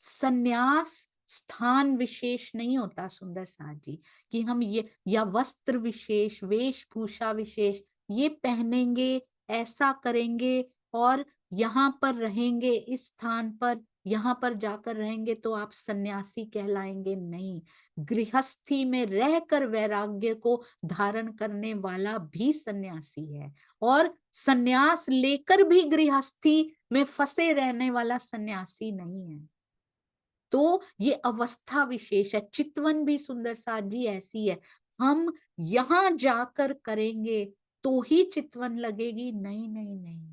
सन्यास स्थान विशेष नहीं होता सुंदर साथ जी, कि हम ये या वस्त्र विशेष, वेशभूषा विशेष ये पहनेंगे, ऐसा करेंगे और यहाँ पर रहेंगे, इस स्थान पर यहाँ पर जाकर रहेंगे तो आप सन्यासी कहलाएंगे। नहीं, गृहस्थी में रहकर वैराग्य को धारण करने वाला भी सन्यासी है, और सन्यास लेकर भी गृहस्थी में फंसे रहने वाला सन्यासी नहीं है। तो ये अवस्था विशेष है। चितवन भी सुंदर साथ जी ऐसी है, हम यहां जाकर करेंगे तो ही चितवन लगेगी, नहीं नहीं नहीं,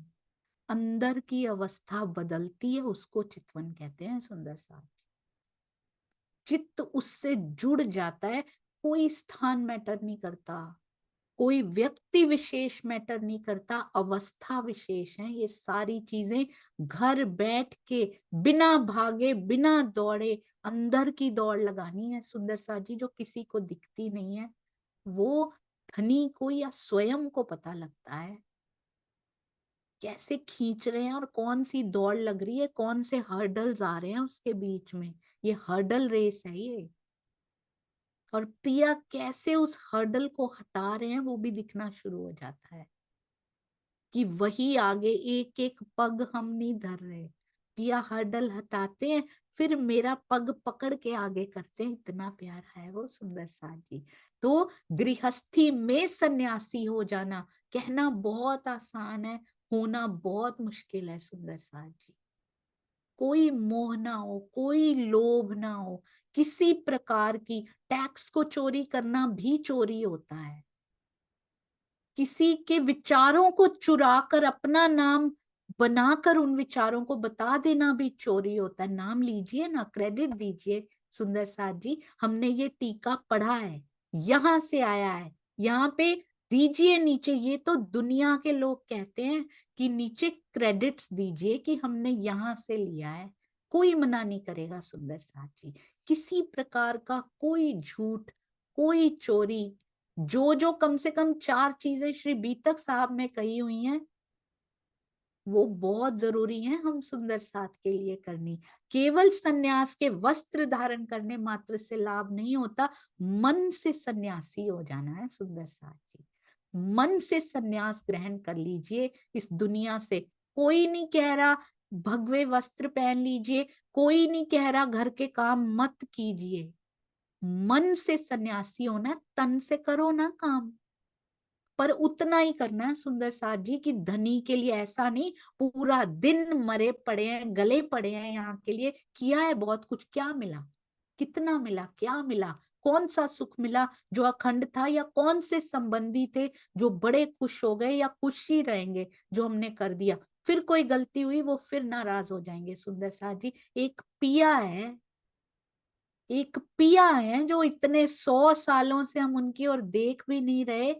अंदर की अवस्था बदलती है, उसको चितवन कहते हैं सुंदर साथ। चित्त उससे जुड़ जाता है, कोई स्थान मैटर नहीं करता, कोई व्यक्ति विशेष मैटर नहीं करता, अवस्था विशेष है ये सारी चीजें। घर बैठ के बिना भागे बिना दौड़े अंदर की दौड़ लगानी है सुंदर सा जी, जो किसी को दिखती नहीं है, वो धनी को या स्वयं को पता लगता है कैसे खींच रहे हैं और कौन सी दौड़ लग रही है, कौन से हर्डल्स आ रहे हैं उसके बीच में। ये हर्डल रेस है ये, और प्रिया कैसे उस हर्डल को हटा रहे हैं वो भी दिखना शुरू हो जाता है। कि वही आगे, एक एक पग हम नहीं धर रहे, पिया हर्डल हटाते हैं, फिर मेरा पग पकड़ के आगे करते हैं। इतना प्यारा है वो सुंदर साथ जी। तो गृहस्थी में सन्यासी हो जाना कहना बहुत आसान है, होना बहुत मुश्किल है सुंदर साथ जी। कोई मोह ना हो, कोई लोभ ना हो किसी प्रकार की। टैक्स को चोरी करना भी चोरी होता है, किसी के विचारों को चुरा कर अपना नाम बनाकर उन विचारों को बता देना भी चोरी होता है। नाम लीजिए ना, क्रेडिट दीजिए सुंदर साथ जी, हमने ये टीका पढ़ा है, यहां से आया है, यहाँ पे दीजिए नीचे। ये तो दुनिया के लोग कहते हैं कि नीचे क्रेडिट्स दीजिए कि हमने यहां से लिया है। कोई मना नहीं करेगा सुंदर साथ जी। किसी प्रकार का कोई झूठ, कोई चोरी, जो जो कम से कम 4 चीजें श्री बीतक साहब में कही हुई हैं, वो बहुत जरूरी है हम सुंदर साथ के लिए करनी। केवल सन्यास के वस्त्र धारण करने मात्र से लाभ नहीं होता, मन से सन्यासी हो जाना है सुंदर साथ जी। मन से सन्यास ग्रहण कर लीजिए इस दुनिया से। कोई नहीं कह रहा भगवे वस्त्र पहन लीजिए, कोई नहीं कह रहा घर के काम मत कीजिए। मन से सन्यासी होना, तन से करो ना काम, पर उतना ही करना है सुंदर साथ जी कि धनी के लिए ऐसा नहीं पूरा दिन मरे पड़े हैं, गले पड़े हैं यहाँ के लिए। किया है बहुत कुछ, क्या मिला, कितना मिला, क्या मिला, कौन सा सुख मिला जो अखंड था, या कौन से संबंधी थे जो बड़े खुश हो गए या खुश ही रहेंगे जो हमने कर दिया। फिर कोई गलती हुई वो फिर नाराज हो जाएंगे सुंदर साथ जी। एक पिया है, एक पिया है जो इतने 100 सालों से हम उनकी ओर देख भी नहीं रहे।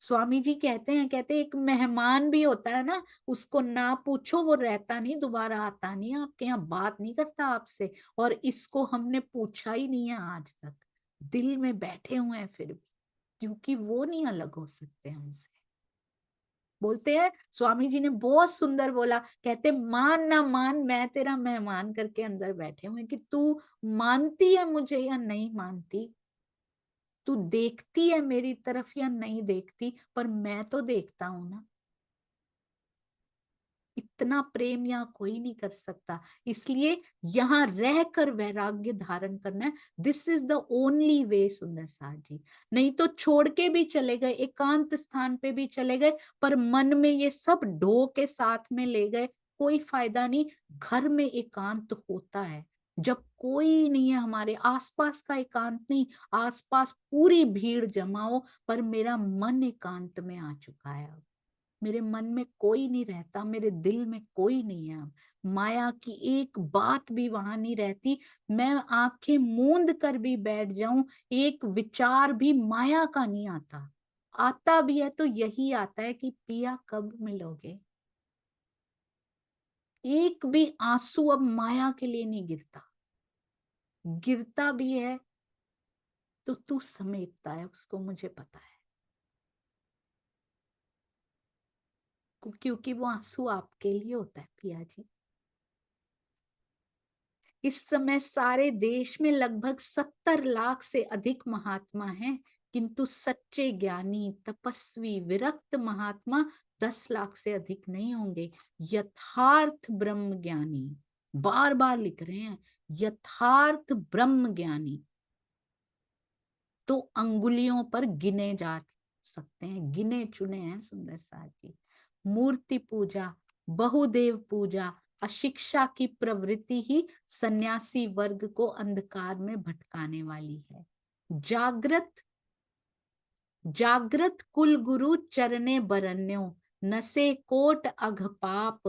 स्वामी जी कहते हैं, कहते एक मेहमान भी होता है ना, उसको ना पूछो वो रहता नहीं, दोबारा आता नहीं, आपके यहाँ बात नहीं करता आपसे। और इसको हमने पूछा ही नहीं है आज तक, दिल में बैठे हुए हैं फिर भी, क्योंकि वो नहीं अलग हो सकते हमसे। बोलते हैं स्वामी जी ने बहुत सुंदर बोला, कहते मान ना मान मैं तेरा मेहमान करके अंदर बैठे हुए कि तू मानती है मुझे या नहीं मानती, तू देखती है मेरी तरफ या नहीं देखती, पर मैं तो देखता हूं ना। इतना प्रेम यहाँ कोई नहीं कर सकता, इसलिए यहाँ रहकर वैराग्य धारण करना है। This is the only way सुंदर साथ जी। नहीं तो छोड़ के भी चले गए, एकांत स्थान पे भी चले गए, पर मन में ये सब ढो के साथ में ले गए, कोई फायदा नहीं। घर में एकांत होता है जब कोई नहीं है, हमारे आसपास का एकांत नहीं, आसपास पूरी भीड़ जमा हो, पर मेरा मन एकांत में आ चुका है। अब मेरे मन में कोई नहीं रहता, मेरे दिल में कोई नहीं है, अब माया की एक बात भी वहां नहीं रहती। मैं आंखें मूंद कर भी बैठ जाऊं, एक विचार भी माया का नहीं आता। आता भी है तो यही आता है कि पिया कब मिलोगे। एक भी आंसू अब माया के लिए नहीं गिरता, गिरता भी है तो तू समेटता है उसको, मुझे पता है, क्योंकि वो आंसू आपके लिए होता है पिया जी। इस समय सारे देश में लगभग 70 लाख से अधिक महात्मा हैं, किंतु सच्चे ज्ञानी तपस्वी विरक्त महात्मा 10 लाख से अधिक नहीं होंगे। यथार्थ ब्रह्म ज्ञानी, बार बार लिख रहे हैं, यथार्थ ब्रह्म ज्ञानी तो अंगुलियों पर गिने जा सकते हैं, गिने चुने हैं सुंदर साथ जी। मूर्ति पूजा, बहुदेव पूजा, अशिक्षा की प्रवृत्ति ही सन्यासी वर्ग को अंधकार में भटकाने वाली है। जागृत जागृत कुल गुरु चरने बरन्यो, नसे कोट अघ पाप,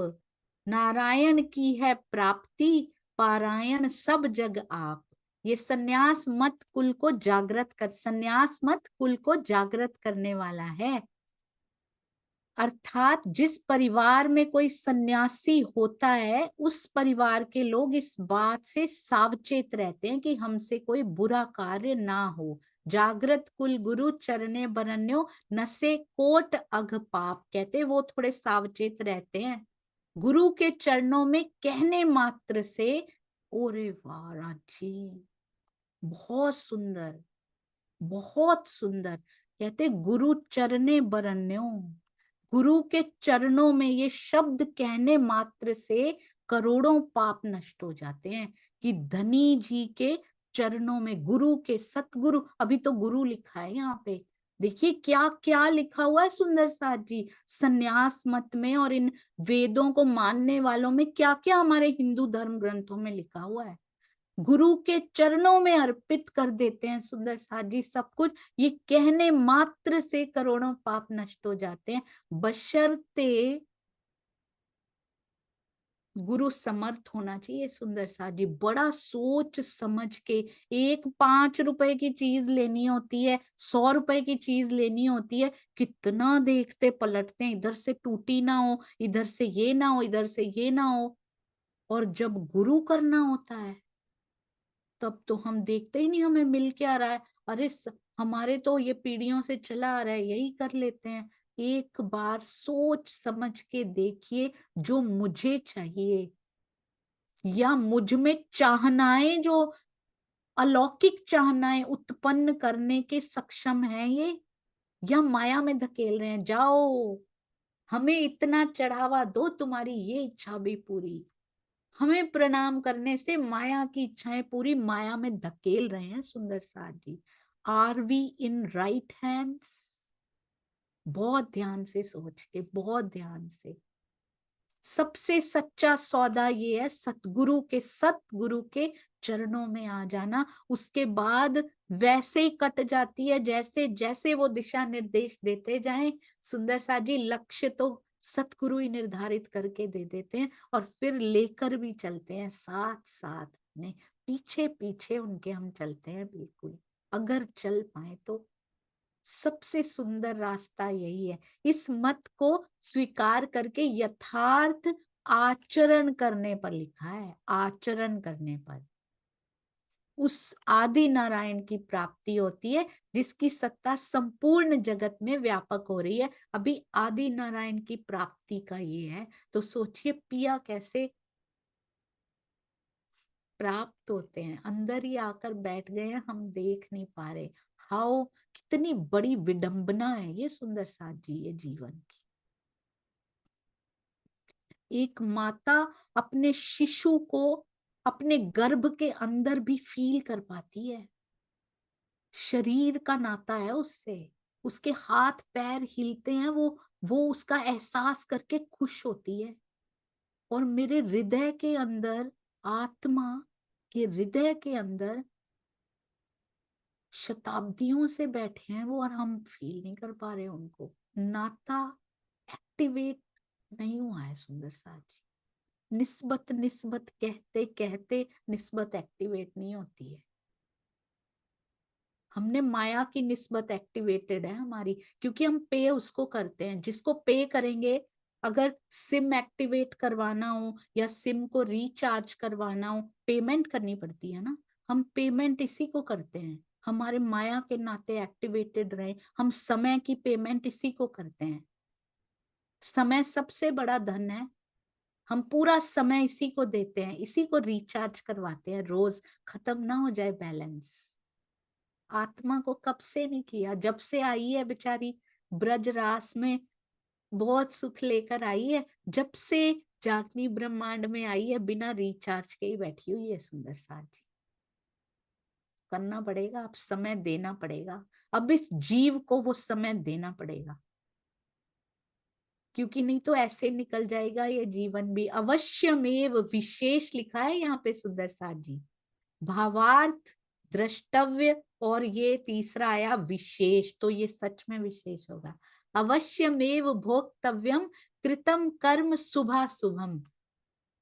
नारायण की है प्राप्ति, पारायण सब जग आप। ये सन्यास मत कुल को जागृत कर, सन्यास मत कुल को जागृत करने वाला है। अर्थात जिस परिवार में कोई सन्यासी होता है उस परिवार के लोग इस बात से सावचेत रहते हैं कि हमसे कोई बुरा कार्य ना हो। जागृत कुल गुरु चरणे बरन्यो, नसे कोट अघ पाप, कहते वो थोड़े सावचेत रहते हैं। गुरु के चरणों में कहने मात्र से, ओरे वाह राजी, बहुत सुंदर, बहुत सुंदर। कहते गुरु चरणे बरन्यो, गुरु के चरणों में ये शब्द कहने मात्र से करोड़ों पाप नष्ट हो जाते हैं कि धनी जी के चरणों में, गुरु के, सतगुरु, अभी तो गुरु लिखा है यहाँ पे, देखिए क्या क्या लिखा हुआ है सुंदर साथ जी, संन्यास मत में और इन वेदों को मानने वालों में क्या क्या हमारे हिंदू धर्म ग्रंथों में लिखा हुआ है। गुरु के चरणों में अर्पित कर देते हैं सुंदर साथ जी सब कुछ, ये कहने मात्र से करोड़ों पाप नष्ट हो जाते हैं, बशर्ते गुरु समर्थ होना चाहिए सुंदर साथ जी, बड़ा सोच समझ के। एक 5 रुपए की चीज लेनी होती है, 100 रुपए की चीज लेनी होती है, कितना देखते पलटते हैं, इधर से टूटी ना हो, इधर से ये ना हो, इधर से ये ना हो। और जब गुरु करना होता है तब तो हम देखते ही नहीं हमें मिल क्या रहा है, अरे हमारे तो ये पीढ़ियों से चला आ रहा है, यही कर लेते हैं। एक बार सोच समझ के देखिए, जो मुझे चाहिए या मुझ में चाहनाएं, जो अलौकिक चाहनाएं उत्पन्न करने के सक्षम है ये, या माया में धकेल रहे हैं, जाओ हमें इतना चढ़ावा दो, तुम्हारी ये इच्छा भी पूरी। हमें प्रणाम करने से माया की इच्छाएं पूरी, माया में धकेल रहे हैं सुंदर साथ जी। Are we in right hands? बहुत ध्यान से सोच के, बहुत ध्यान से। सबसे सच्चा सौदा ये है सतगुरु के चरणों में आ जाना, उसके बाद वैसे ही कट जाती है जैसे जैसे वो दिशा निर्देश देते जाएं सुंदर साथ जी। लक्ष्य तो सतगुरु ही निर्धारित करके दे देते हैं और फिर लेकर भी चलते हैं साथ साथ में, पीछे पीछे उनके हम चलते हैं बिल्कुल, अगर चल पाए तो। सबसे सुंदर रास्ता यही है, इस मत को स्वीकार करके यथार्थ आचरण करने पर लिखा है, आचरण करने पर उस आदि नारायण की प्राप्ति होती है जिसकी सत्ता संपूर्ण जगत में व्यापक हो रही है। अभी आदि नारायण की प्राप्ति का ये है, तो सोचिए पिया कैसे प्राप्त होते हैं, अंदर ही आकर बैठ गए हैं, हम देख नहीं पा रहे। हाउ, कितनी बड़ी विडंबना है ये सुंदर साथ जी, ये जीवन की। एक माता अपने शिशु को अपने गर्भ के अंदर भी फील कर पाती है, शरीर का नाता है उससे, उसके हाथ पैर हिलते हैं, वो उसका एहसास करके खुश होती है। और मेरे हृदय के अंदर, आत्मा के हृदय के अंदर शताब्दियों से बैठे हैं वो, और हम फील नहीं कर पा रहे उनको, नाता एक्टिवेट नहीं हुआ है सुंदर साथ जी। निस्बत निस्बत कहते कहते निस्बत एक्टिवेट नहीं होती है, हमने माया की निस्बत एक्टिवेटेड है हमारी, क्योंकि हम पे उसको करते हैं जिसको पे करेंगे। अगर सिम एक्टिवेट करवाना हो या सिम को रिचार्ज करवाना हो, पेमेंट करनी पड़ती है ना, हम पेमेंट इसी को करते हैं, हमारे माया के नाते एक्टिवेटेड रहे, हम समय की पेमेंट इसी को करते हैं। समय सबसे बड़ा धन है, हम पूरा समय इसी को देते हैं, इसी को रिचार्ज करवाते हैं, रोज खत्म ना हो जाए बैलेंस। आत्मा को कब से नहीं किया, जब से आई है बेचारी ब्रज रास में, बहुत सुख लेकर आई है, जब से जागनी ब्रह्मांड में आई है बिना रिचार्ज के ही बैठी हुई है सुंदर साथ जी। करना पड़ेगा, अब समय देना पड़ेगा, अब इस जीव को वो समय देना पड़ेगा, क्योंकि नहीं तो ऐसे निकल जाएगा ये जीवन भी। अवश्यमेव विशेष लिखा है यहाँ पे सुंदर साथ जी, भावार्थ, द्रष्टव्य, और ये तीसरा आया विशेष, तो ये सच में विशेष होगा। अवश्यमेव भोक्तव्यम कृतम कर्म शुभाशुभम,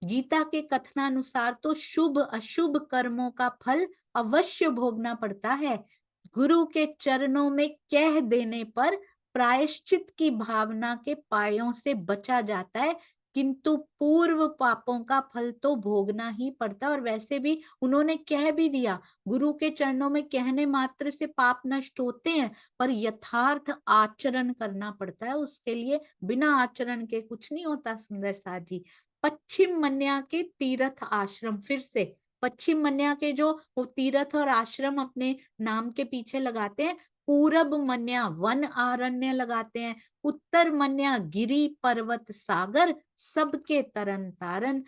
गीता के कथनानुसार तो शुभ अशुभ कर्मों का फल अवश्य भोगना पड़ता है। गुरु के चरणों में कह देने पर प्रायश्चित की भावना के पायों से बचा जाता है, किंतु पूर्व पापों का फल तो भोगना ही पड़ता है। और वैसे भी उन्होंने कह भी दिया, गुरु के चरणों में कहने मात्र से पाप नष्ट होते हैं, पर यथार्थ आचरण करना पड़ता है उसके लिए, बिना आचरण के कुछ नहीं होता सुंदर साथ जी। पश्चिम मन्या के तीर्थ आश्रम, फिर से पश्चिम मन्या के जो वो तीर्थ और आश्रम अपने नाम के पीछे लगाते हैं, पूरब मन्या वन आरण्य लगाते हैं, उत्तर मन्या गिरी पर्वत सागर सबके तरन तारन,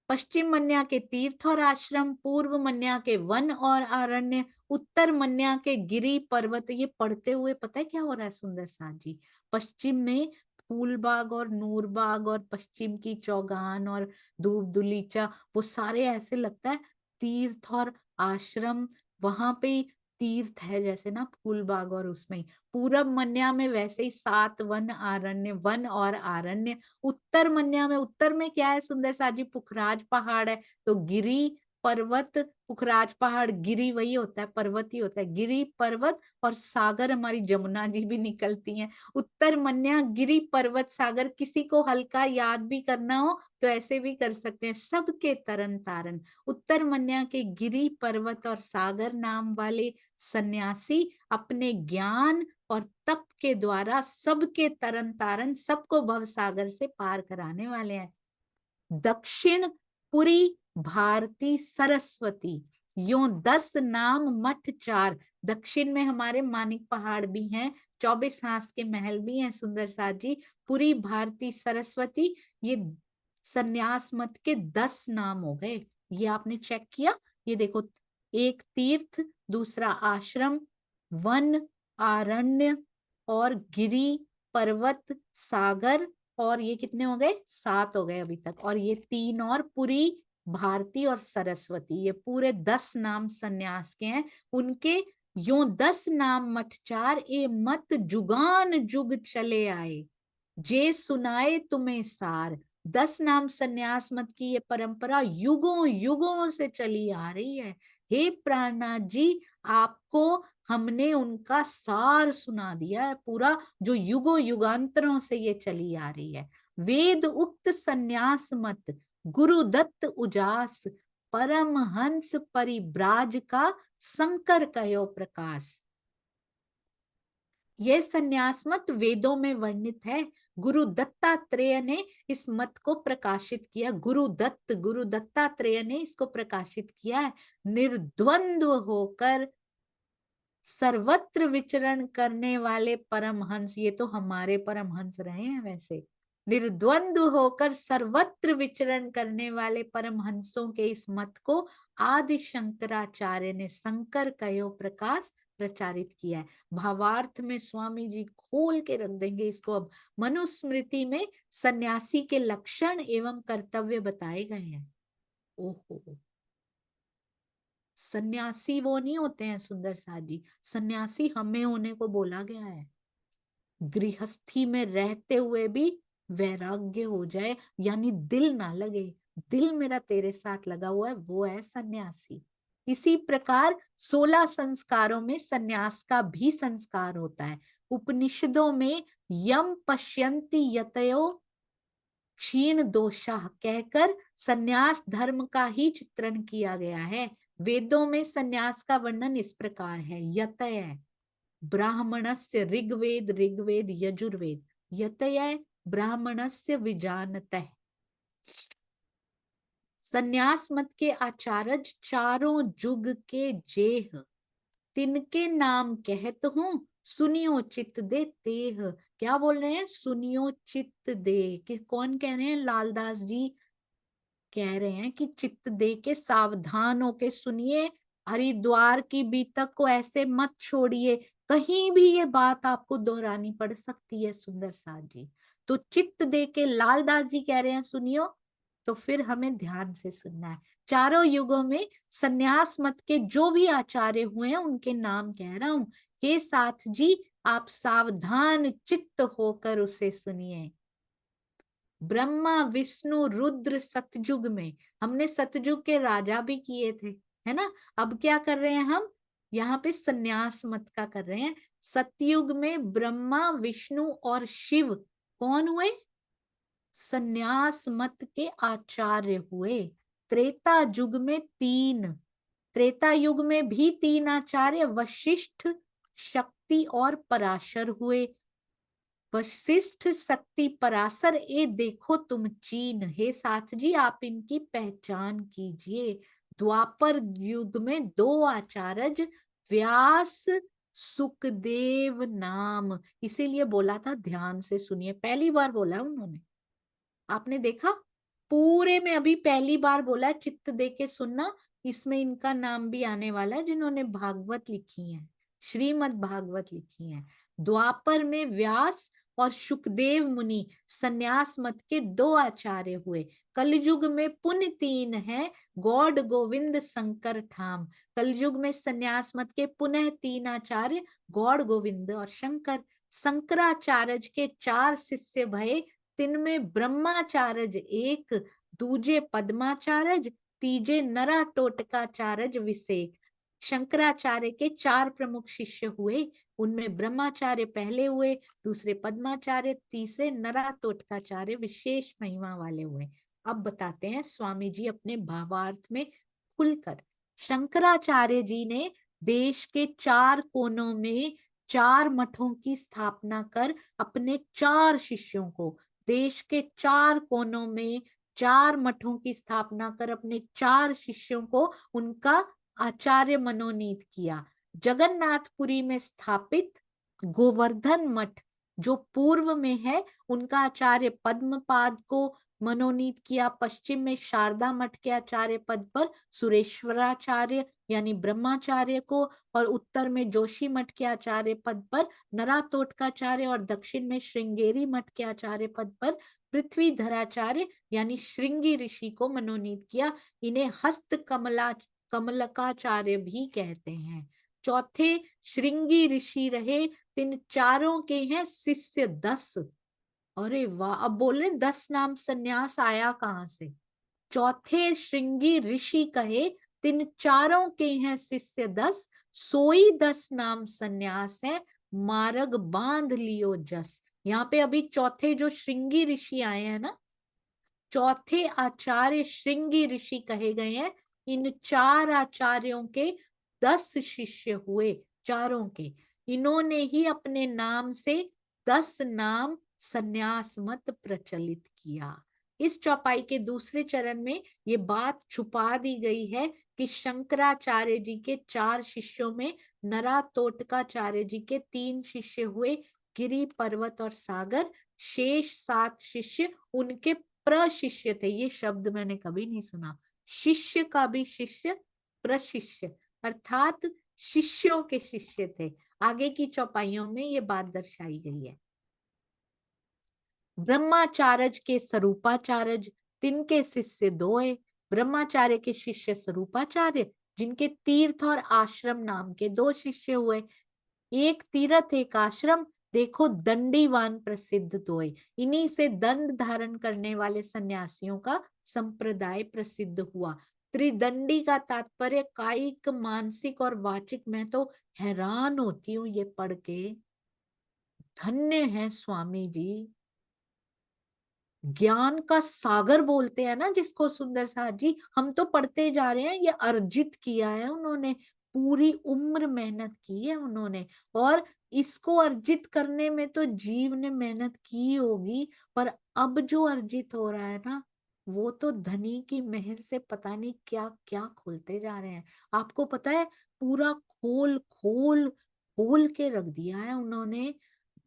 पश्चिम मन्या के तीर्थ और आश्रम, पूर्व मन्या के वन और आरण्य, उत्तर मन्या के गिरी पर्वत। ये पढ़ते हुए पता है क्या हो रहा है सुंदर साथ जी, पश्चिम में फूलबाग और नूरबाग और पश्चिम की चौगान और धूप दुलीचा, वो सारे ऐसे लगता है तीर्थ और आश्रम, वहां पे ही तीर्थ है जैसे ना फूलबाग, और उसमें ही पूरब मन्या में वैसे ही 7 वन आरण्य, वन और आरण्य, उत्तर मन्या में, उत्तर में क्या है सुंदर साजी, पुखराज पहाड़ है, तो गिरी पर्वत, पुखराज पहाड़, गिरी वही होता है, पर्वत ही होता है, गिरी पर्वत और सागर, हमारी जमुना जी भी निकलती हैं। उत्तर मन्या गिरी पर्वत सागर, किसी को हल्का याद भी करना हो तो ऐसे भी कर सकते हैं, सबके तरन तारन। उत्तर मन्या के गिरी पर्वत और सागर नाम वाले सन्यासी अपने ज्ञान और तप के द्वारा सबके तरन तारन, सबको भव सागर से पार कराने वाले हैं। दक्षिण पुरी भारती सरस्वती, यो 10 नाम मठ 4, दक्षिण में हमारे मानिक पहाड़ भी हैं, 24 हांस के महल भी हैं सुंदर साथ जी, पुरी भारती सरस्वती, ये सन्यास मत के 10 नाम हो गए। ये आपने चेक किया, ये देखो, एक तीर्थ, दूसरा आश्रम, वन, आरण्य और गिरी पर्वत सागर, और ये कितने हो गए, 7 हो गए अभी तक, और ये 3 और पुरी भारती और सरस्वती, ये पूरे 10 नाम सन्यास के हैं। उनके यो 10 नाम मठ 4, ए मत जुगान जुग चले आए, जे सुनाए तुम्हें सार। 10 नाम सन्यास मत की ये परंपरा युगों युगों से चली आ रही है। हे प्राणनाथ जी, आपको हमने उनका सार सुना दिया है पूरा, जो युगों युगांतरों से ये चली आ रही है। वेद उक्त सन्यास मत गुरु दत्त उजास, परमहंस परिब्राज का शंकर कयो प्रकाश। यह संन्यास मत वेदों में वर्णित है, गुरु दत्तात्रेय ने इस मत को प्रकाशित किया, गुरु दत्तात्रेय ने इसको प्रकाशित किया है। निर्द्वंद्व होकर सर्वत्र विचरण करने वाले परमहंस, ये तो हमारे परमहंस रहे हैं वैसे, निर्द्वंद्व होकर सर्वत्र विचरण करने वाले परमहंसों के इस मत को आदि शंकराचार्य ने शंकर कयो प्रकाश प्रचारित किया है। भावार्थ में स्वामी जी खोल के रख देंगे इसको। अब मनुस्मृति में सन्यासी के लक्षण एवं कर्तव्य बताए गए हैं। ओहो, सन्यासी वो नहीं होते हैं सुंदर साथ जी, सन्यासी हमें होने को बोला गया है। गृहस्थी में रहते हुए भी वैराग्य हो जाए, यानी दिल ना लगे, दिल मेरा तेरे साथ लगा हुआ है, वो है सन्यासी। इसी प्रकार 16 संस्कारों में सन्यास का भी संस्कार होता है। उपनिषदों में यम पश्यन्ति यतयो क्षीण दोषा कहकर सन्यास धर्म का ही चित्रण किया गया है। वेदों में सन्यास का वर्णन इस प्रकार है, यतय ब्राह्मणस्य ऋग्वेद यजुर्वेद, यतय ब्राह्मणस्य विजानतः। सन्यास मत के आचार्य चारों जुग के जेह, तिनके नाम कहत हूँ सुनियो चित्त दे तेह। क्या बोल रहे हैं, सुनियो चित्त दे, कि कौन कह रहे हैं, लालदास जी कह रहे हैं कि चित्त दे के सावधान होके सुनिए, हरिद्वार की बीतक को ऐसे मत छोड़िए, कहीं भी ये बात आपको दोहरानी पड़ सकती है सुंदर साथ जी। तो चित्त दे के लालदास जी कह रहे हैं सुनियो, तो फिर हमें ध्यान से सुनना है। चारों युगों में सन्यास मत के जो भी आचार्य हुए हैं उनके नाम कह रहा हूं। हे साथ जी, आप सावधान चित्त होकर उसे सुनिए। ब्रह्मा विष्णु रुद्र सतयुग में, हमने सतयुग के राजा भी किए थे, है ना। अब क्या कर रहे हैं हम, यहाँ पे सन्यास मत का कर रहे हैं। सतयुग में ब्रह्मा विष्णु और शिव कौन हुए, सन्यास मत के आचार्य हुए। त्रेता युग में 3, त्रेता युग में भी 3 आचार्य वशिष्ठ शक्ति और पराशर हुए। वशिष्ठ शक्ति पराशर ए देखो तुम चीन, हे साथ जी आप इनकी पहचान कीजिए। द्वापर युग में 2 आचार्य व्यास सुखदेव नाम, इसीलिए बोला था ध्यान से सुनिए, पहली बार बोला उन्होंने, आपने देखा पूरे में अभी पहली बार बोला है, चित्त दे के सुनना। इसमें इनका नाम भी आने वाला है जिन्होंने भागवत लिखी है, श्रीमद् भागवत लिखी है। द्वापर में व्यास और सुखदेव मुनि संन्यास मत के दो आचार्य हुए। कलयुग में पुण्य तीन है, गौड़ गोविंद शंकर ठाम। कलयुग में संन्यास मत के पुनः तीन आचार्य, गौड़ गोविंद और शंकर। शंकराचार्य के चार शिष्य भये, तिनमें ब्रह्माचार्य एक, दूजे पद्माचार्य, तीजे नरा टोटकाचार्य विशेष। शंकराचार्य के चार प्रमुख शिष्य हुए, उनमें ब्रह्माचार्य पहले हुए, दूसरे पद्माचार्य, तीसरे नरा टोटकाचार्य विशेष महिमा वाले हुए। अब बताते हैं स्वामी जी अपने भावार्थ में खुलकर। शंकराचार्य जी ने देश के चार कोनों में चार मठों की स्थापना कर अपने चार शिष्यों को, देश के चार कोनों में चार मठों की स्थापना कर अपने चार शिष्यों को उनका आचार्य मनोनीत किया। जगन्नाथपुरी में स्थापित गोवर्धन मठ जो पूर्व में है, उनका आचार्य पद्मपाद को मनोनीत किया। पश्चिम में शारदा मठ के आचार्य पद पर सुरेश्वराचार्य यानी ब्रह्माचार्य को, और उत्तर में जोशी मठ के आचार्य पद पर नरातोटकाचार्य, और दक्षिण में श्रृंगेरी मठ के आचार्य पद पर पृथ्वीधराचार्य यानी श्रृंगी ऋषि को मनोनीत किया। इन्हें हस्त कमलकाचार्य भी कहते हैं। चौथे श्रृंगी ऋषि रहे, तीन चारों के हैं शिष्य 10। अरे वाह, अब बोल रहे 10 नाम संन्यास आया कहां से। चौथे श्रृंगी ऋषि कहे, तीन चारों के हैं शिष्य 10, सोई 10 नाम संन्यास है, मार्ग बांध लियो जस। यहाँ पे अभी चौथे जो श्रृंगी ऋषि आए हैं ना, चौथे आचार्य श्रृंगी ऋषि कहे गए हैं। इन चार आचार्यों के 10 शिष्य हुए, चारों के। इन्होंने ही अपने नाम से 10 नाम संन्यास मत प्रचलित किया। इस चौपाई के दूसरे चरण में ये बात छुपा दी गई है कि शंकराचार्य जी के 4 शिष्यों में नरातोटकाचार्य जी के 3 शिष्य हुए, गिरि पर्वत और सागर। शेष 7 शिष्य उनके प्रशिष्य थे। ये शब्द मैंने कभी नहीं सुना, शिष्य का भी शिष्य, प्रशिष्य अर्थात शिष्यों के शिष्य थे। आगे की चौपाइयों में ये बात दर्शाई गई है। ब्रह्माचार्य के स्वरूपाचार्य, तिनके शिष्य 2 है। ब्रह्माचार्य के शिष्य स्वरूपाचार्य, जिनके तीर्थ और आश्रम नाम के 2 शिष्य हुए। एक तीर्थ एक आश्रम, देखो दंडीवान प्रसिद्ध 2 है। इन्हीं से दंड धारण करने वाले सन्यासियों का संप्रदाय प्रसिद्ध हुआ। त्रिदंडी का तात्पर्य कायिक, मानसिक और वाचिक। मैं तो हैरान होती हूँ ये पढ़ के, धन्य है स्वामी जी। ज्ञान का सागर बोलते हैं ना जिसको सुंदर साथ जी, हम तो पढ़ते जा रहे हैं, ये अर्जित किया है उन्होंने, पूरी उम्र मेहनत की है उन्होंने। और इसको अर्जित करने में तो जीव ने मेहनत की होगी, पर अब जो अर्जित हो रहा है ना, वो तो धनी की मेहर से पता नहीं क्या क्या खोलते जा रहे हैं। आपको पता है, पूरा खोल खोल खोल के रख दिया है उन्होंने।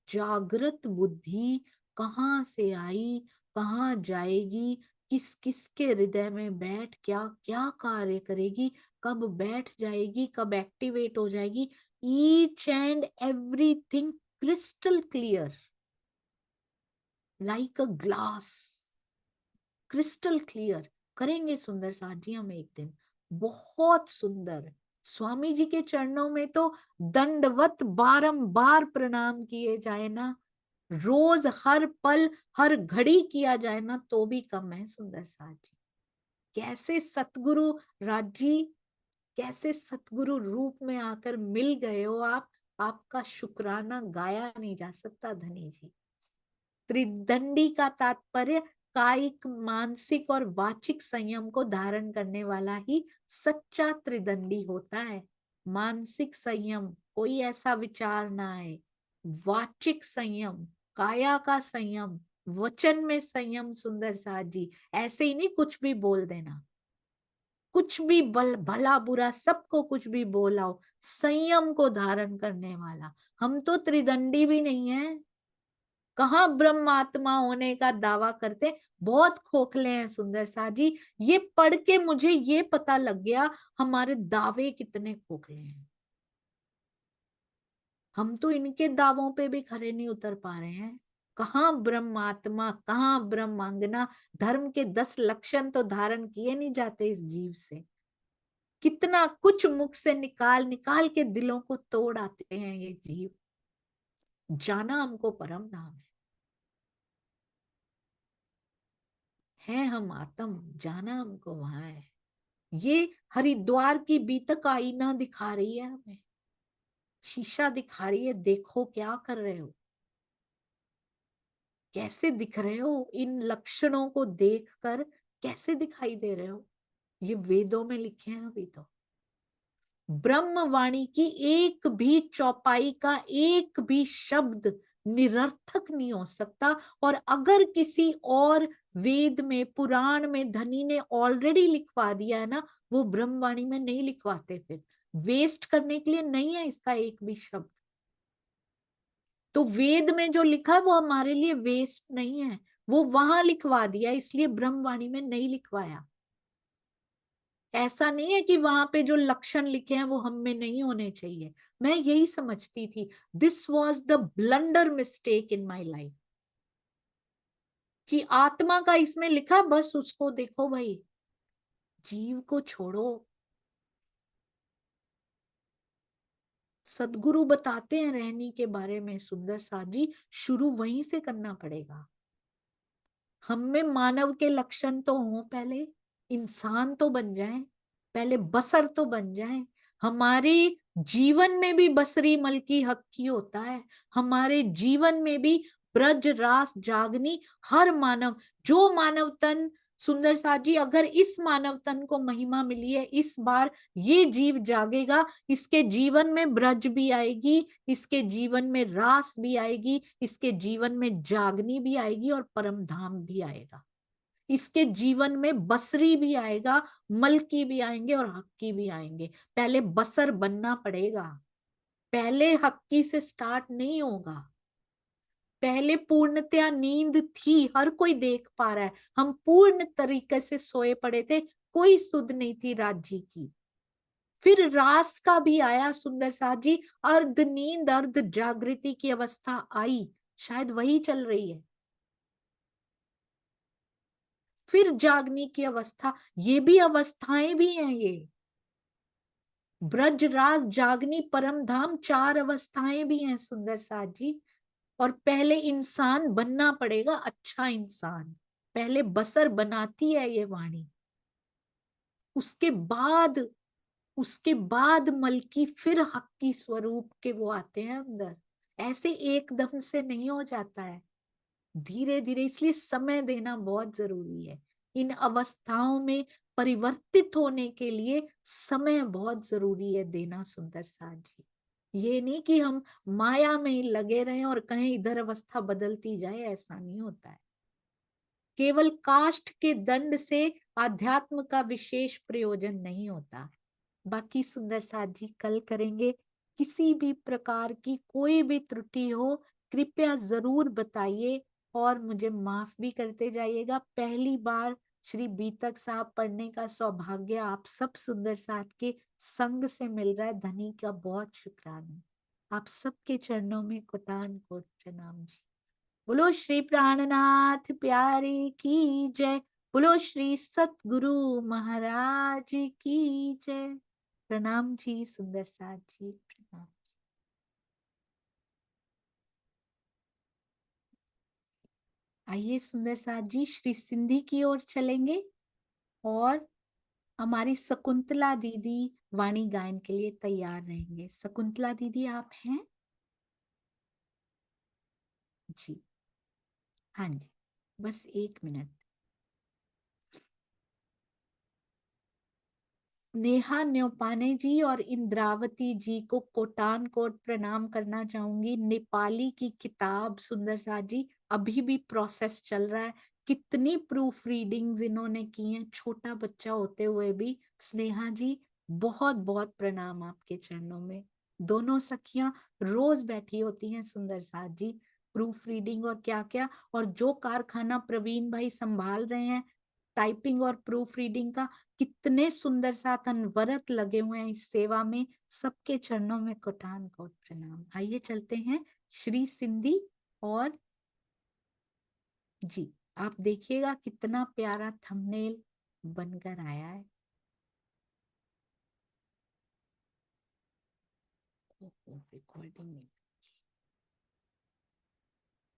जागृत बुद्धि कहाँ से आई, कहाँ जाएगी, किस किस के हृदय में बैठ क्या क्या कार्य करेगी, कब बैठ जाएगी, कब एक्टिवेट हो जाएगी, each and everything crystal clear, like a glass, crystal clear करेंगे सुंदर साथ जी हम एक दिन, बहुत सुंदर। स्वामी जी के चरणों में तो दंडवत बारंबार प्रणाम किए जाए ना, रोज हर पल हर घड़ी किया जाए ना, तो भी कम है सुंदर साथ जी। कैसे सतगुरु राजी, कैसे सतगुरु रूप में आकर मिल गए हो आप, आपका शुक्राना गाया नहीं जा सकता धनी जी। त्रिदंडी का तात्पर्य कायिक, मानसिक और वाचिक संयम को धारण करने वाला ही सच्चा त्रिदंडी होता है। मानसिक संयम, कोई ऐसा विचार ना आए। वाचिक संयम, काया का संयम, वचन में संयम सुंदर साथ जी, ऐसे ही नहीं कुछ भी बोल देना। कुछ भी भला बुरा सबको कुछ भी बोलाओ, संयम को धारण करने वाला। हम तो त्रिदंडी भी नहीं है, कहाँ ब्रह्मात्मा होने का दावा करते, बहुत खोखले हैं सुंदर सा जी। ये पढ़ के मुझे ये पता लग गया हमारे दावे कितने खोखले हैं। हम तो इनके दावों पे भी खरे नहीं उतर पा रहे हैं। कहाँ ब्रह्मात्मा, कहाँ ब्रह्मांगना, धर्म के 10 लक्षण तो धारण किए नहीं जाते इस जीव से। कितना कुछ मुख से निकाल निकाल के दिलों को तोड़ आते हैं ये जीव। जाना हमको परम धाम है हम आत्म, जाना हमको वहां है। ये हरिद्वार की बीतक आईना दिखा रही है हमें, शीशा दिखा रही है, देखो क्या कर रहे हो, कैसे दिख रहे हो, इन लक्षणों को देखकर कैसे दिखाई दे रहे हो। ये वेदों में लिखे हैं अभी तो। ब्रह्मवाणी की एक भी चौपाई का एक भी शब्द निरर्थक नहीं हो सकता। और अगर किसी और वेद में, पुराण में धनी ने ऑलरेडी लिखवा दिया है ना, वो ब्रह्मवाणी में नहीं लिखवाते, फिर वेस्ट करने के लिए नहीं है इसका एक भी शब्द। तो वेद में जो लिखा है वो हमारे लिए वेस्ट नहीं है, वो वहां लिखवा दिया, इसलिए ब्रह्मवाणी में नहीं लिखवाया। ऐसा नहीं है कि वहां पे जो लक्षण लिखे हैं वो हम में नहीं होने चाहिए। मैं यही समझती थी, this was the blunder mistake in my life, कि आत्मा का इसमें लिखा, बस उसको देखो भाई, जीव को छोड़ो। सदगुरु बताते हैं रहनी के बारे में सुंदर सा जी, शुरू वहीं से करना पड़ेगा। हम में मानव के लक्षण तो हों, पहले इंसान तो बन जाए, पहले बसर तो बन जाए। हमारे जीवन में भी बसरी मलकी हक्की होता है, हमारे जीवन में भी ब्रज रास जागनी। हर मानव, जो मानव तन सुंदर सा जी, अगर इस मानव तन को महिमा मिली है, इस बार ये जीव जागेगा, इसके जीवन में ब्रज भी आएगी, इसके जीवन में रास भी आएगी, इसके जीवन में जागनी भी आएगी और परम धाम भी आएगा। इसके जीवन में बसरी भी आएगा, मलकी भी आएंगे और हक्की भी आएंगे। पहले बसर बनना पड़ेगा, पहले हक्की से स्टार्ट नहीं होगा। पहले पूर्णतया नींद थी, हर कोई देख पा रहा है, हम पूर्ण तरीके से सोए पड़े थे, कोई सुध नहीं थी राज्य की। फिर रास का भी आया सुंदर सा जी, अर्ध नींद अर्ध जागृति की अवस्था आई, शायद वही चल रही है। फिर जागने की अवस्था, ये भी अवस्थाएं भी हैं ये। ब्रज राज जागनी परम धाम, 4 अवस्थाएं भी हैं सुंदर साथ जी। और पहले इंसान बनना पड़ेगा, अच्छा इंसान पहले बसर बनाती है ये वाणी। उसके बाद, उसके बाद मलकी, फिर हक्की स्वरूप के वो आते हैं अंदर। ऐसे एकदम से नहीं हो जाता है, धीरे धीरे, इसलिए समय देना बहुत जरूरी है। इन अवस्थाओं में परिवर्तित होने के लिए समय बहुत जरूरी है देना सुंदर साथ जी। ये नहीं कि हम माया में ही लगे रहें और कहीं इधर अवस्था बदलती जाए, ऐसा नहीं होता है। केवल काष्ठ के दंड से आध्यात्म का विशेष प्रयोजन नहीं होता। बाकी सुंदर साथ जी कल करेंगे। किसी भी प्रकार की कोई भी त्रुटि हो कृपया जरूर बताइए और मुझे माफ भी करते जाइएगा। पहली बार श्री बीतक साहब पढ़ने का सौभाग्य आप सब सुंदर साथ के संग से मिल रहा है, धनी का बहुत शुक्राना। आप सबके चरणों में कोटान कोट प्रणाम जी। बोलो श्री प्राणनाथ प्यारे की जय, बोलो श्री सतगुरु महाराज की जय। प्रणाम जी सुंदर साथ जी, प्रणाम। आइए सुंदर साथ जी श्री सिंधी की ओर चलेंगे और हमारी शकुंतला दीदी वाणी गायन के लिए तैयार रहेंगे। शकुंतला दीदी आप हैं? जी हाँ जी, बस 1 मिनट। नेहा न्योपाने जी और इंद्रावती जी को कोटान कोट प्रणाम करना चाहूंगी। नेपाली की किताब सुंदर सा जी अभी भी प्रोसेस चल रहा है, कितनी प्रूफ रीडिंग्स इन्होंने की हैं छोटा बच्चा होते हुए भी। स्नेहा जी बहुत बहुत प्रणाम आपके चरणों में। दोनों सखियां रोज बैठी होती हैं सुंदर साथ जी, प्रूफ रीडिंग और क्या क्या। और जो कारखाना प्रवीण भाई संभाल रहे हैं टाइपिंग और प्रूफ रीडिंग का, कितने सुंदर साथ अनवरत लगे हुए हैं इस सेवा में। सबके चरणों में कोटान कोट प्रणाम। आइए चलते हैं श्री सिंधी और जी, आप देखिएगा कितना प्यारा थंबनेल बनकर आया है। रिकॉर्डिंग